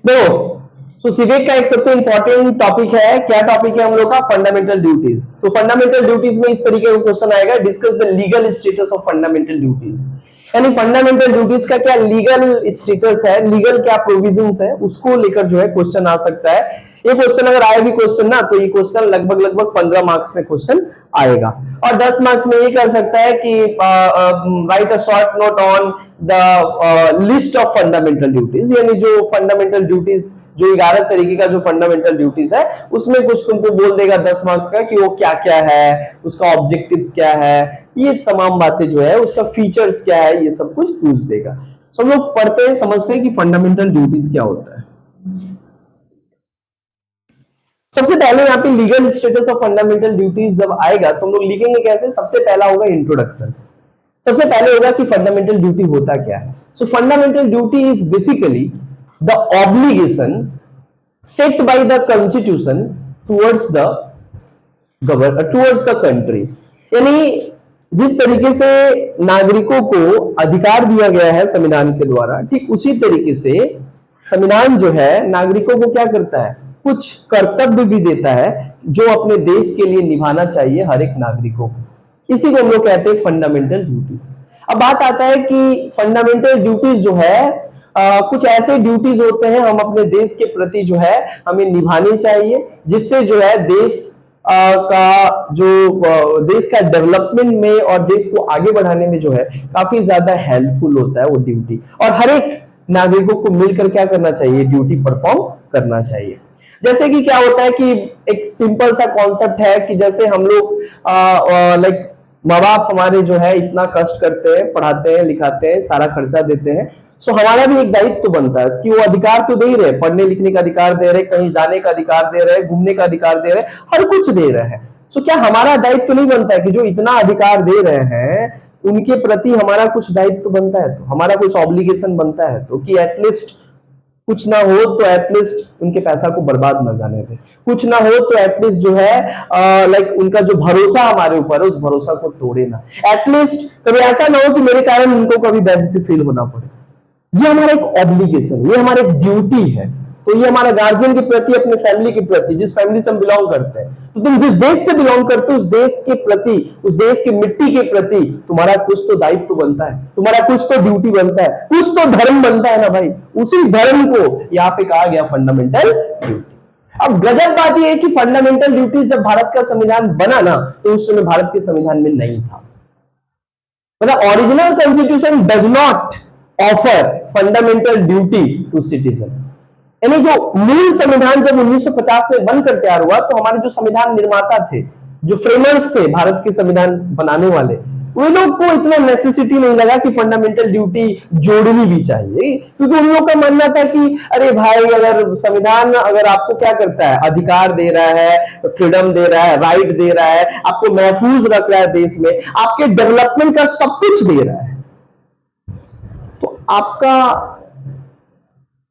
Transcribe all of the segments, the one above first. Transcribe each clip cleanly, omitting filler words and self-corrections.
देखो, सो सिविक का एक सबसे इंपॉर्टेंट टॉपिक है। क्या टॉपिक है हम लोग का? Fundamental duties. तो फंडामेंटल ड्यूटीज में इस तरीके का क्वेश्चन आएगा, discuss the legal status of fundamental duties. यानी फंडामेंटल ड्यूटीज का क्या लीगल स्टेटस है, लीगल क्या प्रोविजंस है, उसको लेकर जो है क्वेश्चन आ सकता है। ये क्वेश्चन अगर आए भी क्वेश्चन ना, तो ये क्वेश्चन लगभग लगभग 15 मार्क्स में क्वेश्चन आएगा। और 10 मार्क्स में ये कर सकता है कि right a short note on the list of fundamental duties, यानी जो फंडामेंटल ड्यूटीज, जो 11 तरीके का जो फंडामेंटल ड्यूटीज है, उसमें कुछ तुमको बोल देगा 10 मार्क्स का कि वो क्या क्या है, उसका ऑब्जेक्टिव्स क्या है, ये तमाम बातें जो है, उसका फीचर्स क्या है, ये सब कुछ पूछ देगा। सब लोग पढ़ते हैं, समझते हैं कि फंडामेंटल ड्यूटीज क्या होता है। सबसे पहले यहाँ पे legal status of fundamental duties जब आएगा तो हम लोग लिखेंगे कैसे? सबसे पहला होगा इंट्रोडक्शन। सबसे पहले होगा कि फंडामेंटल ड्यूटी होता क्या है। सो fundamental duty is basically the obligation set by the constitution towards the towards the country. यानी जिस तरीके से नागरिकों को अधिकार दिया गया है संविधान के द्वारा, ठीक उसी तरीके से संविधान जो है नागरिकों को क्या करता है? कुछ कर्तव्य भी देता है जो अपने देश के लिए निभाना चाहिए हर एक नागरिकों को। इसी को हम लोग कहते हैं फंडामेंटल ड्यूटीज। अब बात आता है कि फंडामेंटल ड्यूटीज जो है कुछ ऐसे ड्यूटीज होते हैं हम अपने देश के प्रति जो है हमें निभानी चाहिए, जिससे जो है देश का जो देश का डेवलपमेंट में और देश को आगे बढ़ाने में जो है काफी ज्यादा हेल्पफुल होता है वो ड्यूटी। और हर एक नागरिकों को मिलकर क्या करना चाहिए? ड्यूटी परफॉर्म करना चाहिए। जैसे कि क्या होता है कि एक सिंपल सा कॉन्सेप्ट है कि जैसे हम लोग लाइक माँ बाप हमारे जो है इतना कष्ट करते हैं, पढ़ाते हैं, लिखाते हैं, सारा खर्चा देते हैं। सो हमारा भी एक दायित्व तो बनता है कि वो अधिकार तो दे ही रहे, पढ़ने लिखने का अधिकार दे रहे, कहीं जाने का अधिकार दे रहे, घूमने का अधिकार दे रहे, हर कुछ दे रहे हैं। सो क्या हमारा दायित्व तो नहीं बनता है कि जो इतना अधिकार दे रहे हैं उनके प्रति हमारा कुछ दायित्व तो बनता है, तो हमारा कुछ ऑब्लिगेशन बनता है, तो कि एटलीस्ट कुछ ना हो तो एटलीस्ट उनके पैसा को बर्बाद न जाने दे, कुछ ना हो तो एटलीस्ट जो है लाइक उनका जो भरोसा हमारे ऊपर है उस भरोसा को तोड़े ना। एटलीस्ट कभी ऐसा ना हो कि मेरे कारण उनको कभी बेइज्जती फील होना पड़े। ये हमारा एक ऑब्लिगेशन, ये हमारा एक ड्यूटी है। तो ये हमारा गार्जियन के प्रति, अपने फैमिली के प्रति, जिस फैमिली से हम बिलोंग करते हैं, तो तुम जिस देश से बिलोंग करते हो उस देश के प्रति, उस देश की मिट्टी के प्रति तुम्हारा कुछ तो दायित्व तो बनता है, तुम्हारा कुछ तो ड्यूटी बनता है, कुछ तो धर्म बनता है ना भाई। उसी धर्म को यहाँ पे कहा गया फंडामेंटल ड्यूटी। अब गजब बात यह है कि फंडामेंटल ड्यूटी जब भारत का संविधान बना ना, तो उस समय भारत के संविधान में नहीं था। मतलब original constitution does not offer fundamental duty to citizen. यानी जो मूल संविधान जब 1950 में बनकर तैयार हुआ, तो हमारे जो संविधान निर्माता थे, जो फ्रेमर्स थे भारत के संविधान बनाने वाले, उन लोग को इतना नेसेसिटी नहीं लगा कि फंडामेंटल ड्यूटी जोड़नी भी चाहिए, क्योंकि उन लोग का मानना था कि अरे भाई, अगर संविधान अगर आपको क्या करता है? अधिकार दे रहा है, फ्रीडम दे रहा है, राइट दे रहा है, आपको महफूज रख रहा है देश में, आपके डेवलपमेंट का सब कुछ दे रहा है, तो आपका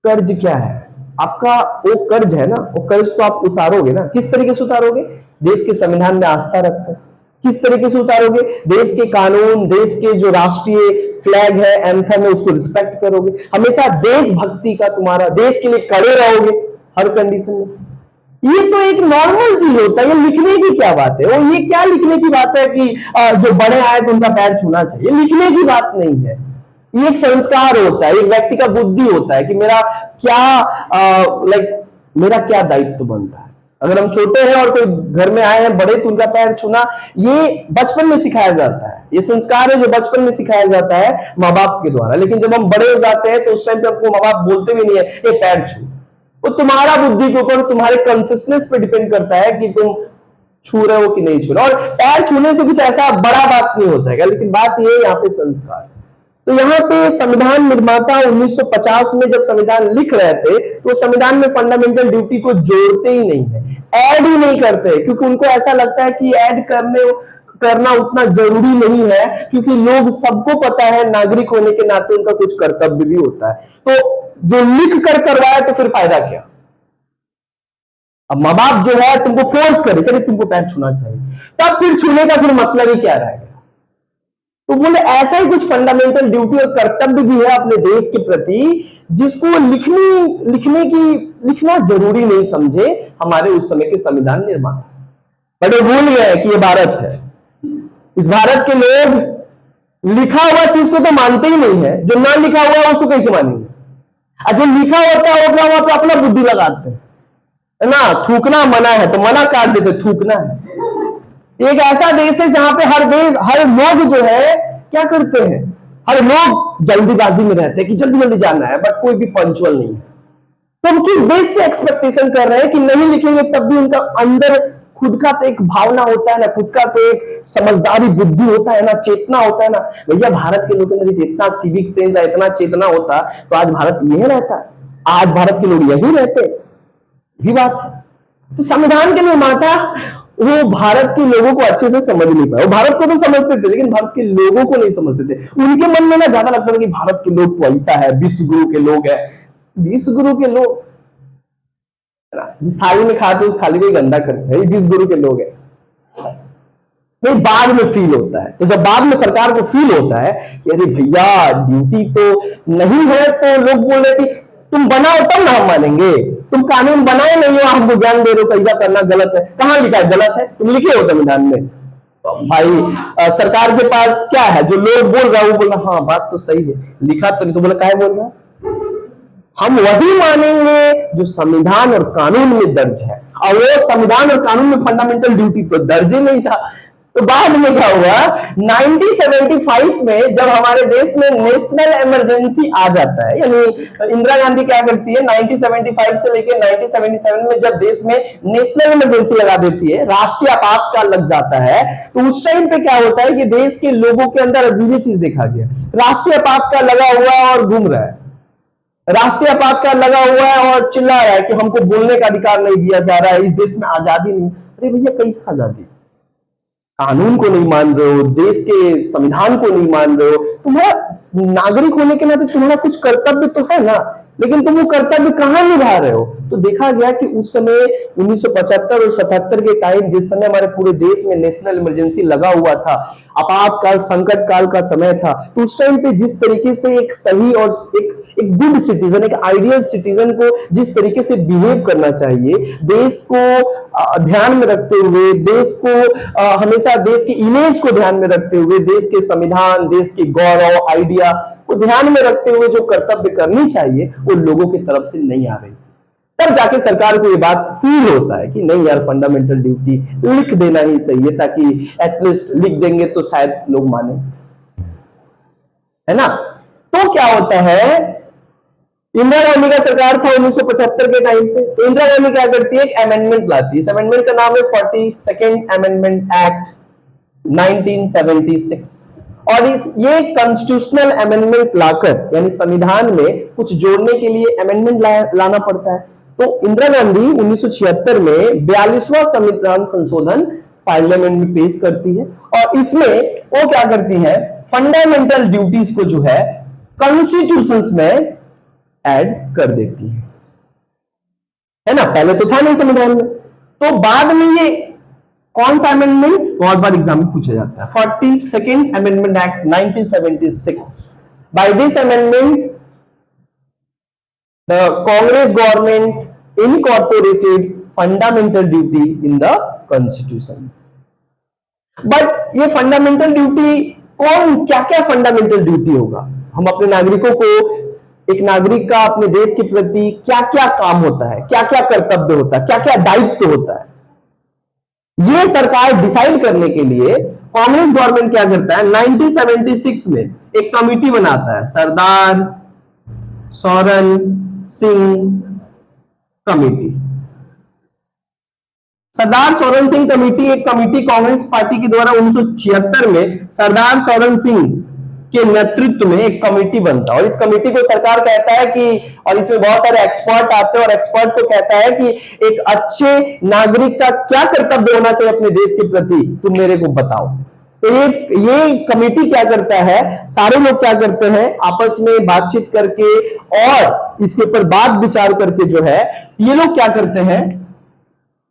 कर्ज क्या है? आपका वो कर्ज है ना, वो कर्ज तो आप उतारोगे ना। किस तरीके से उतारोगे? देश के संविधान में आस्था रखकर। किस तरीके से उतारोगे? देश के कानून, देश के जो राष्ट्रीय फ्लैग है, एंथम है, उसको रिस्पेक्ट करोगे, हमेशा देशभक्ति का, तुम्हारा देश के लिए खड़े रहोगे हर कंडीशन में। ये तो एक नॉर्मल चीज होता है, ये लिखने की क्या बात है? वो ये क्या लिखने की बात है कि जो बड़े आए तो उनका पैर छूना चाहिए? लिखने की बात नहीं है, ये एक संस्कार होता है, एक व्यक्ति का बुद्धि होता है कि मेरा क्या लाइक मेरा क्या दायित्व बनता है। अगर हम छोटे हैं और कोई घर में आए हैं बड़े, तो उनका पैर छूना ये बचपन में सिखाया जाता है, ये संस्कार है जो बचपन में सिखाया जाता है माँ बाप के द्वारा। लेकिन जब हम बड़े हो जाते हैं तो उस टाइम पे आपको माँ बाप बोलते भी नहीं है ये पैर छू। वो तुम्हारा बुद्धि के ऊपर, तुम्हारे कंसिस्टेंस पे डिपेंड करता है कि तुम छू रहे हो कि नहीं छू रहे। और पैर छूने से कुछ ऐसा बड़ा बात नहीं हो जाएगा, लेकिन बात ये है यहाँ पे संस्कार। तो यहाँ पे संविधान निर्माता 1950 में जब संविधान लिख रहे थे, तो संविधान में फंडामेंटल ड्यूटी को जोड़ते ही नहीं है, ऐड ही नहीं करते, क्योंकि उनको ऐसा लगता है कि ऐड करना उतना जरूरी नहीं है, क्योंकि लोग, सबको पता है नागरिक होने के नाते उनका कुछ कर्तव्य भी होता है। तो जो लिख कर करवाया तो फिर फायदा क्या? अब माँ बाप जो है तुमको फोर्स करे, चलिए तुमको पैर छूना चाहिए, तब फिर छूने का फिर मतलब ही क्या रहेगा? तो बोले ऐसा ही कुछ फंडामेंटल ड्यूटी और कर्तव्य भी है अपने देश के प्रति, जिसको लिखना जरूरी नहीं समझे हमारे उस समय के संविधान निर्माता। बट वो भूल गए कि ये भारत है। इस भारत के लोग लिखा हुआ चीज को तो मानते ही नहीं है, जो ना लिखा हुआ है उसको कैसे मानेंगे। और जो लिखा होता है वहां पर अपना बुद्धि लगाते हैं, है ना। थूकना मना है तो मना काट देते, थूकना है। एक ऐसा देश है जहां पे हर लोग जो है क्या करते हैं, हर लोग जल्दीबाजी में रहते हैं कि जल्दी जल्दी जाना है, बट कोई भी पंक्चुअल नहीं है। तो हम किस बेस से एक्सपेक्टेशन कर रहे हैं कि नहीं लिखेंगे तब भी उनका अंदर खुद का तो एक भावना होता है ना, खुद का तो एक समझदारी बुद्धि होता है ना, चेतना होता है ना। भैया भारत के लोगों में जितना सिविक सेंस है, इतना चेतना होता तो आज भारत यही रहता, आज भारत के लोग यही रहते, यही बात है। तो संविधान के निर्माता वो भारत के लोगों को अच्छे से समझ नहीं पाए। वो भारत को तो समझते थे लेकिन भारत के लोगों को नहीं समझते थे। उनके मन में ना ज्यादा लगता था कि भारत के लोग तो ऐसा है, विश्व गुरु के लोग है। विश्व गुरु के लोग जिस थाली में खाते उस थाली को गंदा करते हैं, विश्व गुरु के लोग है। नहीं, बाद में फील होता है। तो जब बाद में सरकार को फील होता है कि अरे भैया ड्यूटी तो नहीं है, तो लोग बोल रहे कि तुम बनाओ तब ना हम मानेंगे। तुम कानून बनाए नहीं हो, हमको ज्ञान दे रहे हो कैसा करना गलत है। कहां लिखा है गलत है? तुम लिखे हो संविधान में? तो भाई सरकार के पास क्या है, जो लोग बोल रहा है वो बोल रहा हाँ बात तो सही है, लिखा तो नहीं, तो बोला काहे बोल रहा। हम वही मानेंगे जो संविधान और कानून में दर्ज है, और वो संविधान और कानून में फंडामेंटल ड्यूटी तो दर्ज ही नहीं था। तो बाद में क्या हुआ, 1975 में जब हमारे देश में नेशनल इमरजेंसी आ जाता है, यानी इंदिरा गांधी क्या करती है 1975 से लेकर 1977 में जब देश में नेशनल इमरजेंसी लगा देती है, राष्ट्रीय आपातकाल लग जाता है, तो उस टाइम पे क्या होता है कि देश के लोगों के अंदर अजीब चीज देखा गया। राष्ट्रीय आपातकाल लगा हुआ है और घूम रहा है, राष्ट्रीय आपातकाल लगा हुआ है और चिल्ला रहा है कि हमको बोलने का अधिकार नहीं दिया जा रहा है, इस देश में आजादी नहीं। अरे भैया कैसे आजादी, कानून को नहीं मान रहे हो, देश के संविधान को नहीं मान रहे हो। तुम्हारा नागरिक होने के नाते तुम्हारा कुछ कर्तव्य तो है ना, लेकिन तुम वो कर्तव्य कहां निभा रहे हो। तो देखा गया कि उस समय 1975 और 77 के टाइम, जिस समय हमारे पूरे देश में नेशनल इमरजेंसी लगा हुआ था, आपातकाल संकट काल का समय था, तो उस टाइम पे जिस तरीके से एक सही और एक गुड सिटीजन, एक आइडियल सिटीजन को जिस तरीके से बिहेव करना चाहिए, देश को ध्यान में रखते हुए, देश को हमेशा देश की इमेज को ध्यान में रखते हुए, देश के संविधान, देश के गौरव, आइडिया को ध्यान में रखते हुए जो कर्तव्य करनी चाहिए वो लोगों की तरफ से नहीं आ रही। तब जाके सरकार को ये बात फील होता है कि नहीं यार, फंडामेंटल ड्यूटी लिख देना ही सही है, ताकि एटलीस्ट लिख देंगे तो शायद लोग माने, है ना। तो क्या होता है, इंदिरा गांधी का सरकार था 1975 के टाइम पे, तो इंदिरा गांधी क्या करती है, एक अमेंडमेंट लाती है। इस अमेंडमेंट का नाम है 42nd अमेंडमेंट एक्ट 1976। और ये कॉन्स्टिट्यूशनल अमेंडमेंट लाकर, यानी संविधान में कुछ जोड़ने के लिए अमेंडमेंट लाना पड़ता है। तो इंदिरा गांधी 1976 में 42वां संविधान संशोधन पार्लियामेंट में पेश करती है, और इसमें वो क्या करती है, फंडामेंटल ड्यूटीज को जो है कॉन्स्टिट्यूशंस में ऐड कर देती है ना। पहले तो था नहीं संविधान में, तो बाद में ये कौन सा अमेंडमेंट बहुत बार एग्जाम में पूछा जाता है, 42nd amendment act 1976। By this amendment the Congress government incorporated fundamental duty in the constitution. But ये फंडामेंटल ड्यूटी कौन, क्या क्या फंडामेंटल ड्यूटी होगा, हम अपने नागरिकों को, एक नागरिक का अपने देश के प्रति क्या क्या काम होता है, क्या क्या कर्तव्य होता है, क्या क्या दायित्व होता है, ये सरकार डिसाइड करने के लिए कांग्रेस गवर्नमेंट क्या करता है, 1976 में एक कमिटी बनाता है, सरदार सोरेन सिंह कमेटी। सरदार सोरेन सिंह कमेटी एक कमेटी कांग्रेस पार्टी के द्वारा 1976 में सरदार सोरेन सिंह के नेतृत्व में एक कमेटी बनता है, और इस कमेटी को सरकार कहता है कि, और इसमें बहुत सारे एक्सपर्ट आते हैं, और एक्सपर्ट को कहता है कि एक अच्छे नागरिक का क्या कर्तव्य होना चाहिए अपने देश के प्रति, तुम मेरे को बताओ। तो ये कमेटी क्या करता है, सारे लोग क्या करते हैं, आपस में बातचीत करके और इसके ऊपर बात विचार करके जो है, ये लोग क्या करते हैं,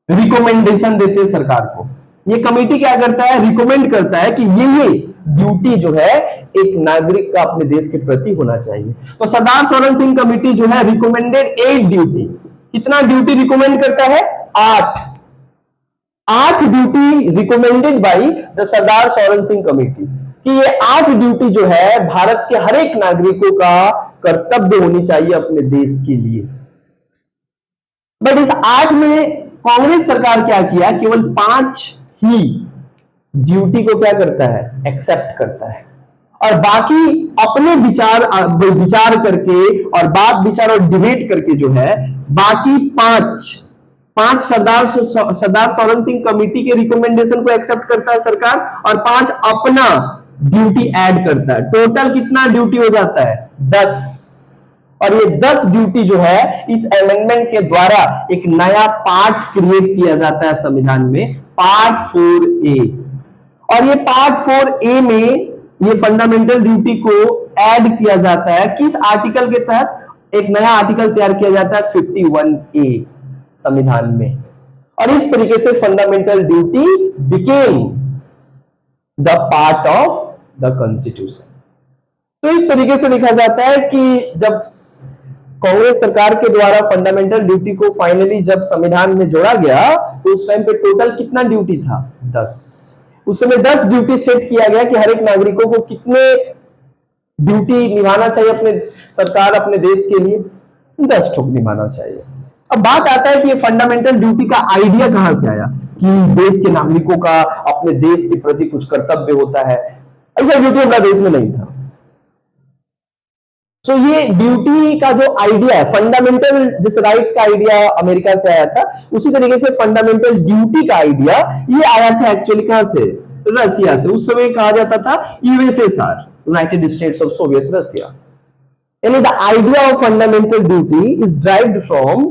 रिकमेंडेशन देते हैं सरकार को। ये कमेटी क्या करता है, रिकमेंड करता है कि ये ड्यूटी जो है एक नागरिक का अपने देश के प्रति होना चाहिए। तो सरदार सौरन सिंह कमेटी जो है रिकमेंडेड 8 ड्यूटी। कितना ड्यूटी रिकमेंड करता है? 8 duty recommended by the Sardar Swaran Singh committee कि ये 8 ड्यूटी जो है भारत के हर एक नागरिकों का कर्तव्य होनी चाहिए अपने देश के लिए। बट इस 8 में कांग्रेस सरकार क्या किया? केवल 5 ही ड्यूटी को क्या करता है? एक्सेप्ट करता है, और बाकी अपने विचार करके और बात विचार और डिबेट करके जो है बाकी 5 सरदार सौरन सिंह कमेटी के रिकमेंडेशन को एक्सेप्ट करता है सरकार, और 5 अपना ड्यूटी ऐड करता है। टोटल कितना ड्यूटी हो जाता है? 10। और ये 10 ड्यूटी जो है इस अमेंडमेंट के द्वारा एक नया पार्ट क्रिएट किया जाता है संविधान में, पार्ट 4A। और ये पार्ट 4A में ये फंडामेंटल ड्यूटी को ऐड किया जाता है। किस आर्टिकल के तहत? एक नया आर्टिकल तैयार किया जाता है 51A संविधान में, और इस तरीके से fundamental duty became the part of the constitution. तो इस तरीके से देखा जाता है कि जब कांग्रेस सरकार के द्वारा फंडामेंटल ड्यूटी को फाइनली जब संविधान में जोड़ा गया तो उस टाइम पे टोटल कितना ड्यूटी था? 10। उस समय 10 ड्यूटी सेट किया गया कि हर एक नागरिकों को कितने ड्यूटी निभाना चाहिए अपने सरकार अपने देश के लिए? 10 ठोक निभाना चाहिए। अब बात आता है कि ये फंडामेंटल ड्यूटी का आइडिया कहां से आया कि देश के नागरिकों का अपने देश के प्रति कुछ कर्तव्य होता है। ऐसा ड्यूटी हमारे देश में नहीं था। सो ये ड्यूटी का जो आइडिया है, फंडामेंटल जैसे राइट्स का आइडिया अमेरिका से आया था, उसी तरीके से फंडामेंटल ड्यूटी का आइडिया ये आया था एक्चुअली कहां से? रसिया से। उस समय कहा जाता था USSR, United States of Soviet Russia. यानी the idea of fundamental duty is derived from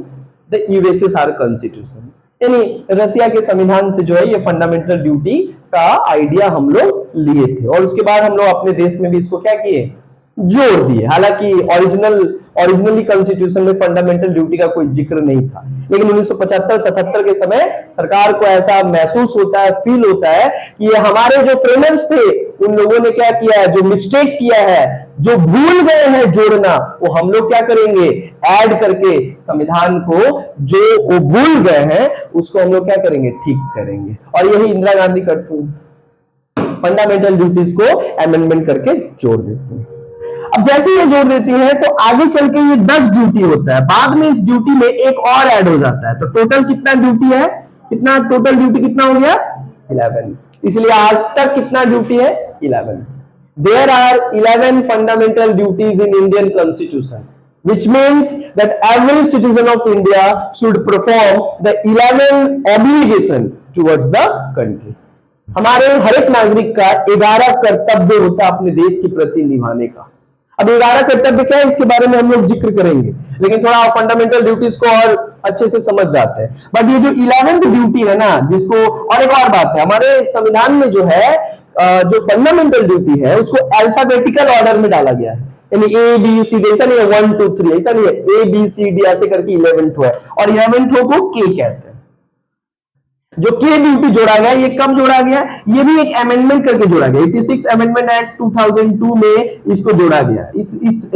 the USSR constitution. यानी रसिया के संविधान से जो है ये फंडामेंटल ड्यूटी का आइडिया हम लोग लिए थे, और उसके बाद हम लोग अपने देश में भी इसको क्या किए? जोड़ दिए। हालांकि ओरिजिनली कॉन्स्टिट्यूशन में फंडामेंटल ड्यूटी का कोई जिक्र नहीं था, लेकिन 1975-77 के समय सरकार को ऐसा महसूस होता है, फील होता है कि ये हमारे जो फ्रेमर्स थे उन लोगों ने क्या किया है, जो मिस्टेक किया है, जो भूल गए हैं जोड़ना, वो हम लोग क्या करेंगे? ऐड करके संविधान को जो वो भूल गए हैं उसको हम लोग क्या करेंगे? ठीक करेंगे। और यही इंदिरा गांधी करती हैं, फंडामेंटल ड्यूटीज को अमेंडमेंट करके जोड़ देती है। अब जैसे ये जोड़ देती है तो आगे चल के ये 10 ड्यूटी होता है, बाद में इस ड्यूटी में एक और ऐड हो जाता है। तो टोटल कितना ड्यूटी है? कितना टोटल ड्यूटी कितना हो गया? 11। इसलिए आज तक कितना ड्यूटी है? 11। There are 11 fundamental duties in Indian constitution, which means that every citizen of India should perform the 11 obligation towards the country। हमारे हर एक नागरिक का 11 कर्तव्य होता है अपने देश के प्रति निभाने का। अब 11 कर्तव्य क्या है इसके बारे में हम लोग जिक्र करेंगे, लेकिन थोड़ा फंडामेंटल ड्यूटीज को और अच्छे से समझ जाते हैं। बट ये जो 11th ड्यूटी है ना, जिसको, और एक और बात है, हमारे संविधान में जो है जो फंडामेंटल ड्यूटी है उसको अल्फाबेटिकल ऑर्डर में डाला गया है। यानी ABCD, ऐसा नहीं है 1 2 3, ऐसा नहीं है ABCD ऐसे करके 11th है, और 11th को K कहते हैं। जो के ड्यूटी जोड़ा गया, ये कब जोड़ा गया? ये भी एक अमेंडमेंट करके जोड़ा गया। 86 अमेंडमेंट एक्ट 2002 में इसको जोड़ा गया।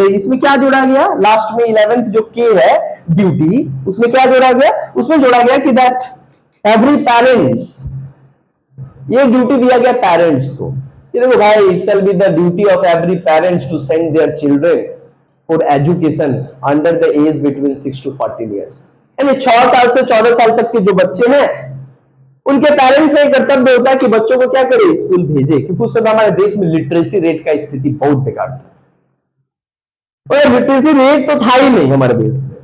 इसमें क्या जोड़ा गया? लास्ट में 11th जो के है ड्यूटी, उसमें क्या जोड़ा गया? उसमें जोड़ा गया कि दैट एवरी पेरेंट्स, ये ड्यूटी दिया गया पेरेंट्स को। ये देखो भाई, it shall be the duty of every parents to send their children for education under the age between 6 to 14 years. यानी 6 साल से 14 साल तक के जो बच्चे हैं उनके पेरेंट्स का कर्तव्य होता है कि बच्चों को क्या करे? स्कूल भेजे, क्योंकि उस समय हमारे देश में लिटरेसी रेट का स्थिति बहुत बेकार था। और लिटरेसी रेट तो था ही नहीं हमारे देश में।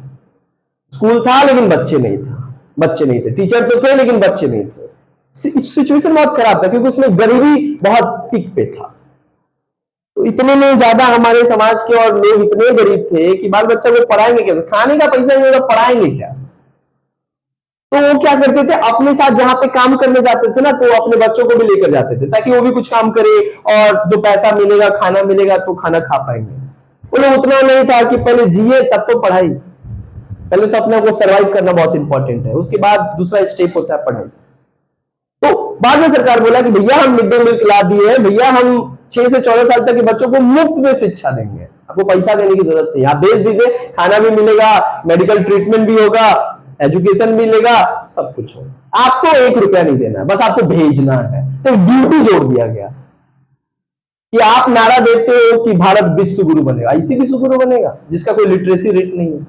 स्कूल था लेकिन बच्चे नहीं थे, टीचर तो थे लेकिन बच्चे नहीं थे। सिचुएशन बहुत खराब था क्योंकि उसमें गरीबी बहुत पीक पे था। तो इतने में ज्यादा हमारे समाज के और लोग इतने गरीब थे कि बाल बच्चा को पढ़ाएंगे कैसे? खाने का पैसा नहीं होगा, पढ़ाएंगे क्या? तो वो क्या करते थे, अपने साथ जहां पे काम करने जाते थे ना, तो अपने बच्चों को भी लेकर जाते थे ताकि वो भी कुछ काम करे, और जो पैसा मिलेगा, खाना मिलेगा तो खाना खा पाएंगे। उन्हें उतना नहीं था कि पहले जिए तब तो पढ़ाई, पहले तो अपने को सर्वाइव करना बहुत इंपॉर्टेंट है, उसके बाद दूसरा स्टेप होता है पढ़ाई। तो बाद में सरकार बोला कि भैया हम मिड डे मील खिला दिए हैं, भैया हम 6 से 14 साल तक के बच्चों को मुफ्त में शिक्षा देंगे, आपको पैसा देने की जरूरत नहीं, आप भेज दीजिए, खाना भी मिलेगा, मेडिकल ट्रीटमेंट भी होगा, एजुकेशन मिलेगा, सब कुछ होगा, आपको 1 रुपया नहीं देना, बस आपको भेजना है। तो ड्यूटी जोड़ दिया गया कि आप नारा देते हो कि भारत विश्व गुरु बनेगा, ऐसी विश्व गुरु बनेगा जिसका कोई लिटरेसी रेट नहीं है,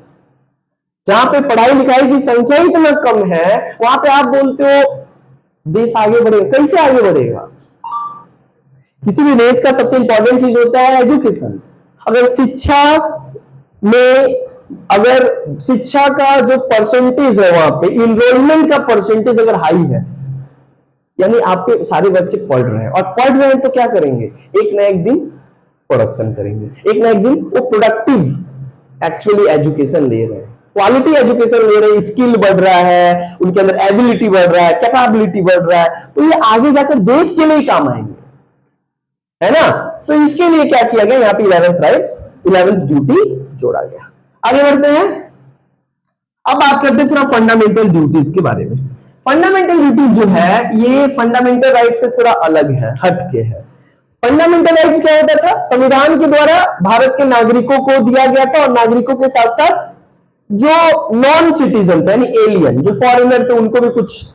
जहां पे पढ़ाई लिखाई की संख्या ही इतना कम है, वहां पे आप बोलते हो देश आगे बढ़ेगा। कैसे आगे बढ़ेगा? किसी भी देश का सबसे इंपॉर्टेंट चीज होता है एजुकेशन। अगर शिक्षा का जो परसेंटेज है, वहां पे इनरोलमेंट का परसेंटेज अगर हाई है, यानी आपके सारे बच्चे पढ़ रहे हैं, और पढ़ रहे हैं तो क्या करेंगे, एक ना एक दिन प्रोडक्शन करेंगे, एक ना एक दिन वो प्रोडक्टिव एक्चुअली एजुकेशन ले रहे हैं, क्वालिटी एजुकेशन ले रहे हैं, स्किल बढ़ रहा है, उनके अंदर एबिलिटी बढ़ रहा है, कैपेबिलिटी बढ़ रहा है, तो ये आगे जाकर देश के लिए काम आएंगे, है ना। तो इसके लिए क्या किया गया, यहाँ पे 11th राइट्स 11th ड्यूटी जोड़ा गया। आगे बढ़ते हैं, अब बात करते हैं थोड़ा फंडामेंटल ड्यूटीज के बारे में। फंडामेंटल ड्यूटीज जो है ये फंडामेंटल राइट से थोड़ा अलग है, हटके है। फंडामेंटल राइट्स क्या होता था, संविधान के द्वारा भारत के नागरिकों को दिया गया था, और नागरिकों के साथ साथ जो नॉन सिटीजन थे यानी एलियन, जो फॉरेनर थे, उनको भी कुछ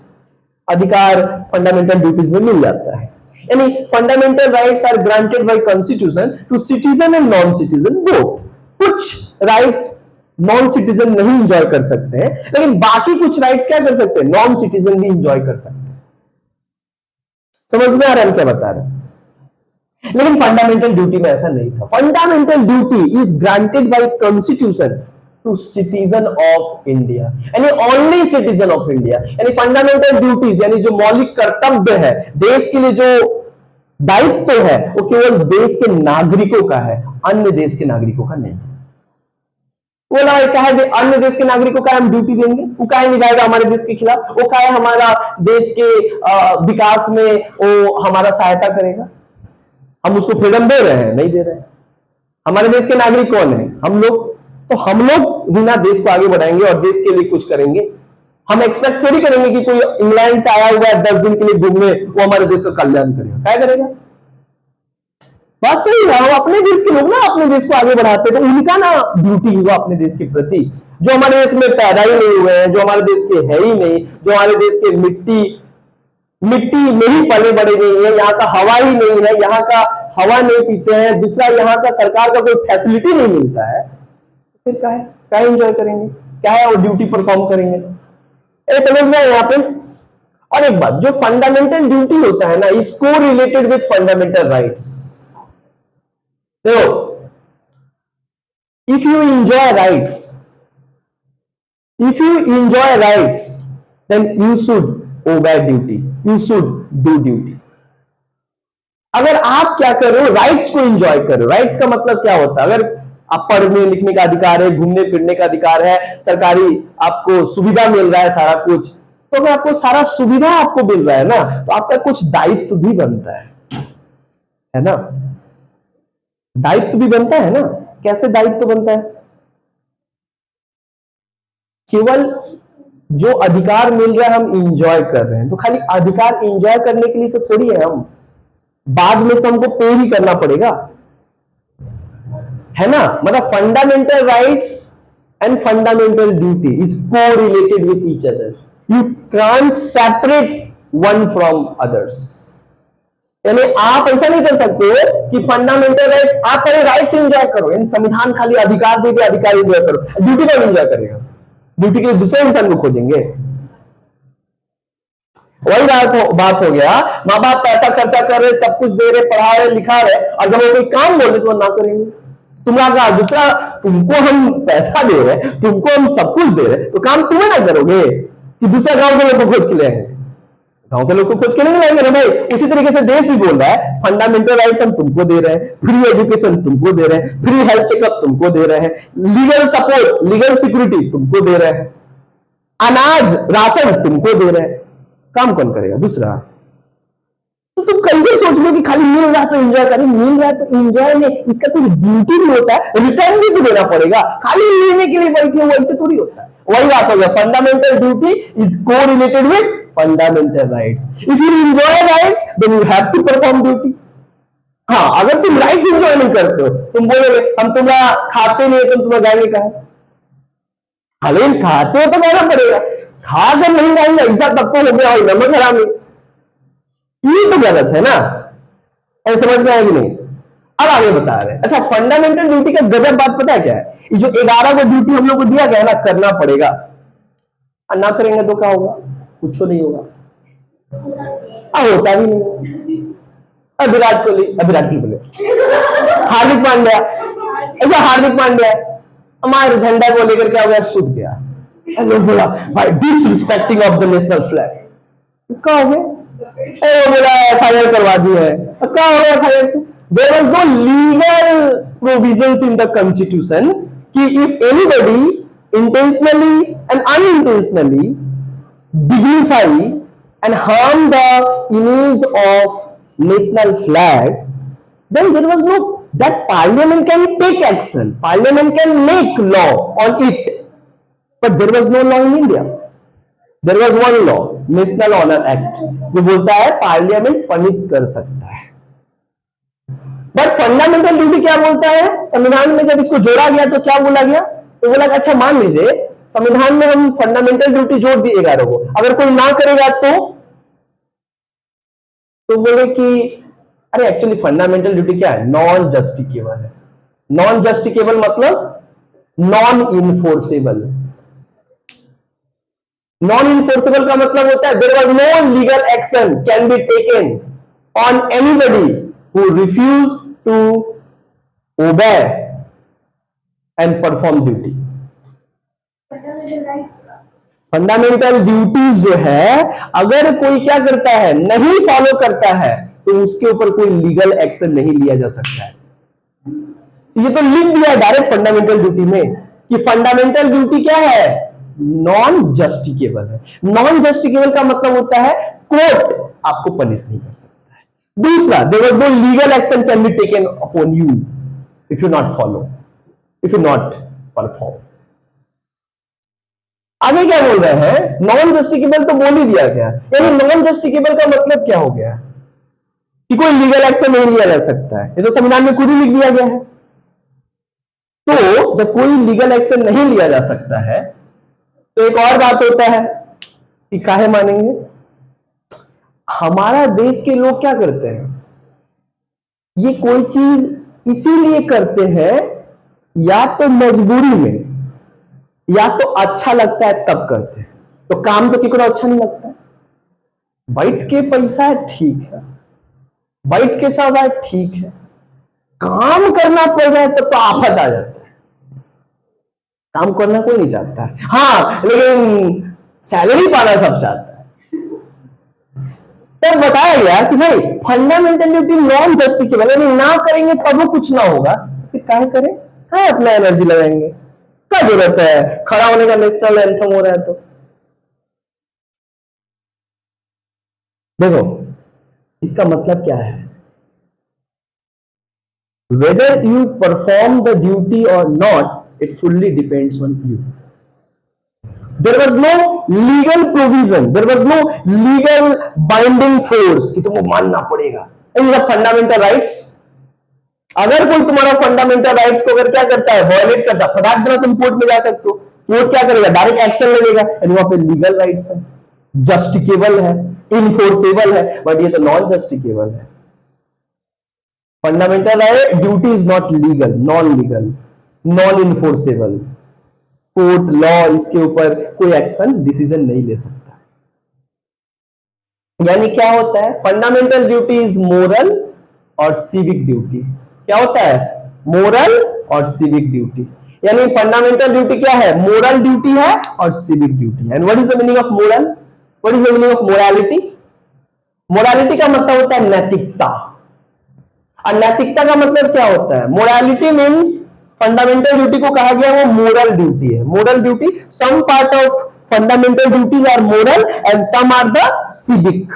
अधिकार फंडामेंटल ड्यूटीज में मिल जाता है। यानी fundamental rights are granted by constitution to citizen and non citizen both. कुछ राइट्स नॉन सिटीजन नहीं इंजॉय कर सकते हैं, लेकिन बाकी कुछ राइट्स क्या कर सकते हैं, नॉन सिटीजन भी इंजॉय कर सकते हैं। समझ में आ रहा है हम क्या बता रहे हैं? लेकिन फंडामेंटल ड्यूटी में ऐसा नहीं था। Fundamental duty is granted by constitution to citizen of India, यानी ओनली सिटीजन ऑफ इंडिया। यानी फंडामेंटल ड्यूटीज यानी जो मौलिक कर्तव्य है, देश के लिए जो दायित्व है, वो केवल देश के नागरिकों का है, अन्य देश के नागरिकों का नहीं। बोला कहा अन्य देश के नागरिकों का हम ड्यूटी देंगे, वो क्या निभाएगा हमारे देश के खिलाफ, वो क्या हमारा देश के विकास में वो हमारा सहायता करेगा। हम उसको फ्रीडम दे रहे हैं, नहीं दे रहे हैं। हमारे देश के नागरिक कौन है, हम लोग। तो हम लोग ही ना देश को आगे बढ़ाएंगे और देश के लिए कुछ करेंगे। हम एक्सपेक्ट थोड़ी करेंगे कि कोई इंग्लैंड से आया हुआ है 10 दिन के लिए घूमने, वो हमारे देश का कल्याण करेगा। क्या करेगा? बात सही है, वो अपने देश के लोग ना अपने देश को आगे बढ़ाते हैं, तो उनका ना ड्यूटी हुआ अपने देश के प्रति। जो हमारे देश में पैदा ही नहीं हुए हैं, जो हमारे देश के है ही नहीं, जो हमारे देश के मिट्टी में ही पले बड़े नहीं है, यहाँ का हवा ही नहीं है, यहाँ का हवा नहीं पीते हैं, दूसरा यहाँ का सरकार का कोई फैसिलिटी नहीं मिलता है, फिर क्या एंजॉय करेंगे, क्या है वो ड्यूटी परफॉर्म करेंगे। समझ में यहाँ पे। और एक बात, जो फंडामेंटल ड्यूटी होता है ना, इसको रिलेटेड विद फंडामेंटल राइट्स। देखो, if you enjoy rights, then you should obey duty, you should do duty। अगर आप क्या कर रहे हो, राइट्स को एंजॉय कर रहे हो। राइट्स का मतलब क्या होता है, अगर आप पढ़ने लिखने का अधिकार है, घूमने फिरने का अधिकार है, सरकारी आपको सुविधा मिल रहा है, सारा कुछ, तो अगर आपको सारा सुविधा आपको मिल रहा है ना, तो आपका कुछ दायित्व भी बनता है ना। दायित्व भी बनता है ना। कैसे दायित्व बनता है? केवल जो अधिकार मिल रहा है हम इंजॉय कर रहे हैं, तो खाली अधिकार इंजॉय करने के लिए तो थोड़ी है हम, बाद में तो हमको पे भी करना पड़ेगा, है ना। मतलब fundamental rights and fundamental duty is को related with each other. You can't separate one from others. यानी आप ऐसा नहीं कर सकते कि फंडामेंटल राइट्स, आप पहले राइट्स एंजॉय करो, यानी संविधान खाली अधिकार दे दिया, अधिकार एंजॉय करो, ड्यूटी को एंजॉय करेगा, ड्यूटी के लिए दूसरे इंसान को खोजेंगे। वही बात हो गया, माँ बाप पैसा खर्चा कर रहे, सब कुछ दे रहे, पढ़ा रहे, लिखा रहे, और जब वो कोई काम बोले तो वो ना करेंगे। तुम्हारा कहा दूसरा, तुमको हम पैसा दे रहे, तुमको हम सब कुछ दे रहे, तो काम तुम्हें ना करोगे कि दूसरा गांव के लोग को खोज के ले आएंगे? गांव के लोग को खोज के नहीं लाएंगे ना भाई। उसी तरीके से देश भी बोल रहा है, फंडामेंटल राइट्स हम तुमको दे रहे हैं, फ्री एजुकेशन तुमको दे रहे हैं, फ्री हेल्थ चेकअप तुमको दे रहे हैं, लीगल सपोर्ट, लीगल सिक्योरिटी तुमको दे रहे हैं, अनाज राशन तुमको दे रहे हैं। काम कौन करेगा? दूसरा। तो तुम कैसे सोच लो कि खाली मिल रहा है तो एंजॉय करें, मिल रहा है तो एंजॉय में इसका कुछ ड्यूटी भी होता है, रिटर्न भी तो देना पड़ेगा, खाली लेने के लिए बैठे हो वैसे थोड़ी होता है। वही बात हो गया, फंडामेंटल ड्यूटी इज को related with fundamental rights. If you enjoy rights then you have to perform duty. हाँ, अगर तुम राइट्स एंजॉय नहीं करते हो, तुम बोलोगे हम तुम्हारा खाते नहीं, तुम तुम्हें गाएंगे कहा, हालांकि खाते हो तो गाना पड़ेगा, खाकर नहीं गाएंगे ऐसा तब तो हो गया हो नमक हरामी, ये तो गलत है ना। ऐसे समझ में आएगी नहीं। अब आगे बता रहे हैं, अच्छा फंडामेंटल ड्यूटी का गजब बात पता है क्या है, ये जो 11 को ड्यूटी हम लोग को दिया गया है ना, करना पड़ेगा, और ना करेंगे तो क्या होगा, कुछ नहीं होगा, होता भी नहीं। अब विराट कोहली, बोले हार्दिक पांड्या, ऐसा हार्दिक पांड्या हमारे झंडा को लेकर क्या हो गया, सूख गया, लोग बोला भाई disrespecting of the national flag, क्या हो गया, वो बोला एफआईआर करवा दी है, क्या हो गया एफआईआर से, there was no legal provisions in the constitution कि if anybody intentionally and unintentionally dignify and harm the image of national flag, then there was no, that parliament can take action, parliament can make law on it, but there was no law in India. There was one law, National Honor Act, जो बोलता है parliament punish कर सकता है, but fundamental duty क्या बोलता है, संविधान में जब इसको जोड़ा गया तो क्या बोला गया, तो बोला अच्छा मान लीजिए संविधान में हम फंडामेंटल ड्यूटी जोड़ दी 11 को, अगर कोई ना करेगा तो बोले कि अरे एक्चुअली फंडामेंटल ड्यूटी क्या है, नॉन जस्टिकेबल है। नॉन जस्टिकेबल मतलब नॉन इन्फोर्सेबल। नॉन इन्फोर्सेबल का मतलब होता है there was no legal action can be taken on anybody who refuse to obey and perform duty. Fundamental duties जो है, अगर कोई क्या करता है, नहीं फॉलो करता है, तो उसके ऊपर कोई लीगल एक्शन नहीं लिया जा सकता है। ये तो लिख दिया डायरेक्ट फंडामेंटल ड्यूटी में कि फंडामेंटल ड्यूटी क्या है, नॉन जस्टिकेबल है। नॉन जस्टिकेबल का मतलब होता है कोर्ट आपको पनिश नहीं कर सकता है। दूसरा, there was no legal action can be taken upon you if you not follow, if you not perform. आगे क्या बोल रहे हैं, नॉन जस्टिकेबल तो बोल ही दिया गया, यानी नॉन जस्टिकेबल का मतलब क्या हो गया कि कोई लीगल एक्शन नहीं लिया जा सकता है। ये तो संविधान में खुद ही लिख दिया गया है। तो जब कोई लीगल एक्शन नहीं लिया जा सकता है तो एक और बात होता है कि काहे मानेंगे, हमारा देश के लोग क्या करते हैं, ये कोई चीज इसीलिए करते हैं या तो मजबूरी में या तो अच्छा लगता है तब करते हैं। तो काम तो किसी को अच्छा नहीं लगता, बैठ के पैसा है ठीक है, बैठ के सब है ठीक है, काम करना पड़ जाए तो आफत आ जाता है। काम करना कोई नहीं चाहता है, हाँ लेकिन सैलरी पाना सब चाहता है। तब बताया गया कि भाई फंडामेंटल ड्यूटी नॉन जस्टिकेबल, यानी ना करेंगे तब वो कुछ ना होगा, फिर काहे करें, हाँ अपना एनर्जी लगाएंगे, क्या जरूरत है, खड़ा होने का नेशनल एंथम हो रहा है तो। देखो इसका मतलब क्या है, whether you perform the duty और not it fully depends on you. There was no legal provision, there was no legal binding force कि तुमको मानना पड़ेगा। फंडामेंटल राइट्स, अगर कोई तुम्हारा फंडामेंटल राइट्स को अगर क्या करता है, वायलेट करता है, फटाक देना तुम कोर्ट में जा सकते हो, कोर्ट क्या करेगा, डायरेक्ट एक्शन ले लेगा, यानी वहां पे लीगल राइट्स है, जस्टिकेबल है, इनफोर्सेबल है, बट ये तो नॉन जस्टिकेबल है। Fundamental right duty is not legal, non legal, non enforceable, court law इसके ऊपर कोई एक्शन डिसीजन नहीं ले सकता। यानी क्या होता है, फंडामेंटल ड्यूटी इज मोरल और सिविक ड्यूटी। क्या होता है, मोरल और सिविक ड्यूटी। यानी फंडामेंटल ड्यूटी क्या है, मोरल ड्यूटी है और सिविक ड्यूटी है। And what is the meaning of moral, what is the meaning of morality. Morality का मतलब होता है नैतिकता, और नैतिकता का मतलब क्या होता है, मोरालिटी मीन्स, फंडामेंटल ड्यूटी को कहा गया वो मोरल ड्यूटी है। Moral duty, some part of fundamental duties are moral and some are the civic.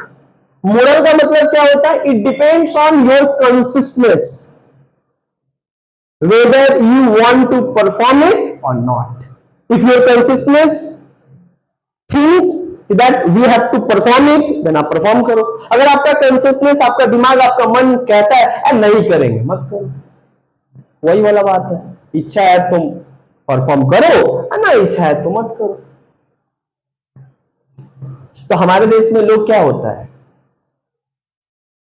Moral का मतलब क्या होता है, it depends on your consciousness whether you want to perform it or not. If your consciousness thinks कि that we have to perform it, then आप perform करो। अगर आपका कॉन्शियसनेस, आपका दिमाग, आपका मन कहता है नहीं करेंगे, मत करो। वही वाला बात है, इच्छा है तुम परफॉर्म करो, ना इच्छा है तो मत करो। तो हमारे देश में लोग क्या होता है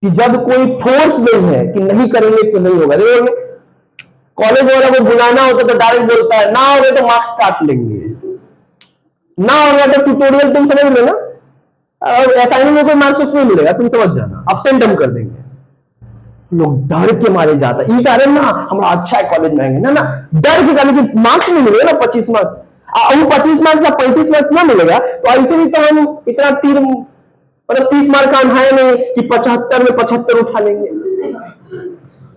कि जब कोई फोर्स नहीं है कि नहीं करेंगे तो नहीं होगा। देखो कॉलेज वाला को बुलाना होता तो डायरेक्ट बोलता है, ना होगा तो मार्क्स काट लेंगे, ना होगा तो ट्यूटोरियल तुम समझ लेना, असाइनमेंट में कोई मार्क्स नहीं मिलेगा, तुम समझ जाना, अब्सेंट हम कर देंगे। लोग डर के मारे जाता है, कारण ना हमारा अच्छा है कॉलेज में आएंगे, ना डर के कारण कि मार्क्स नहीं मिलेगा ना 25 मार्क्स, वो 25 मार्क्स या 35 मार्क्स ना मिलेगा तो ऐसे भी तो हम इतना तीर मतलब 30 मार्क का है नहीं कि 75 में 75 उठा लेंगे।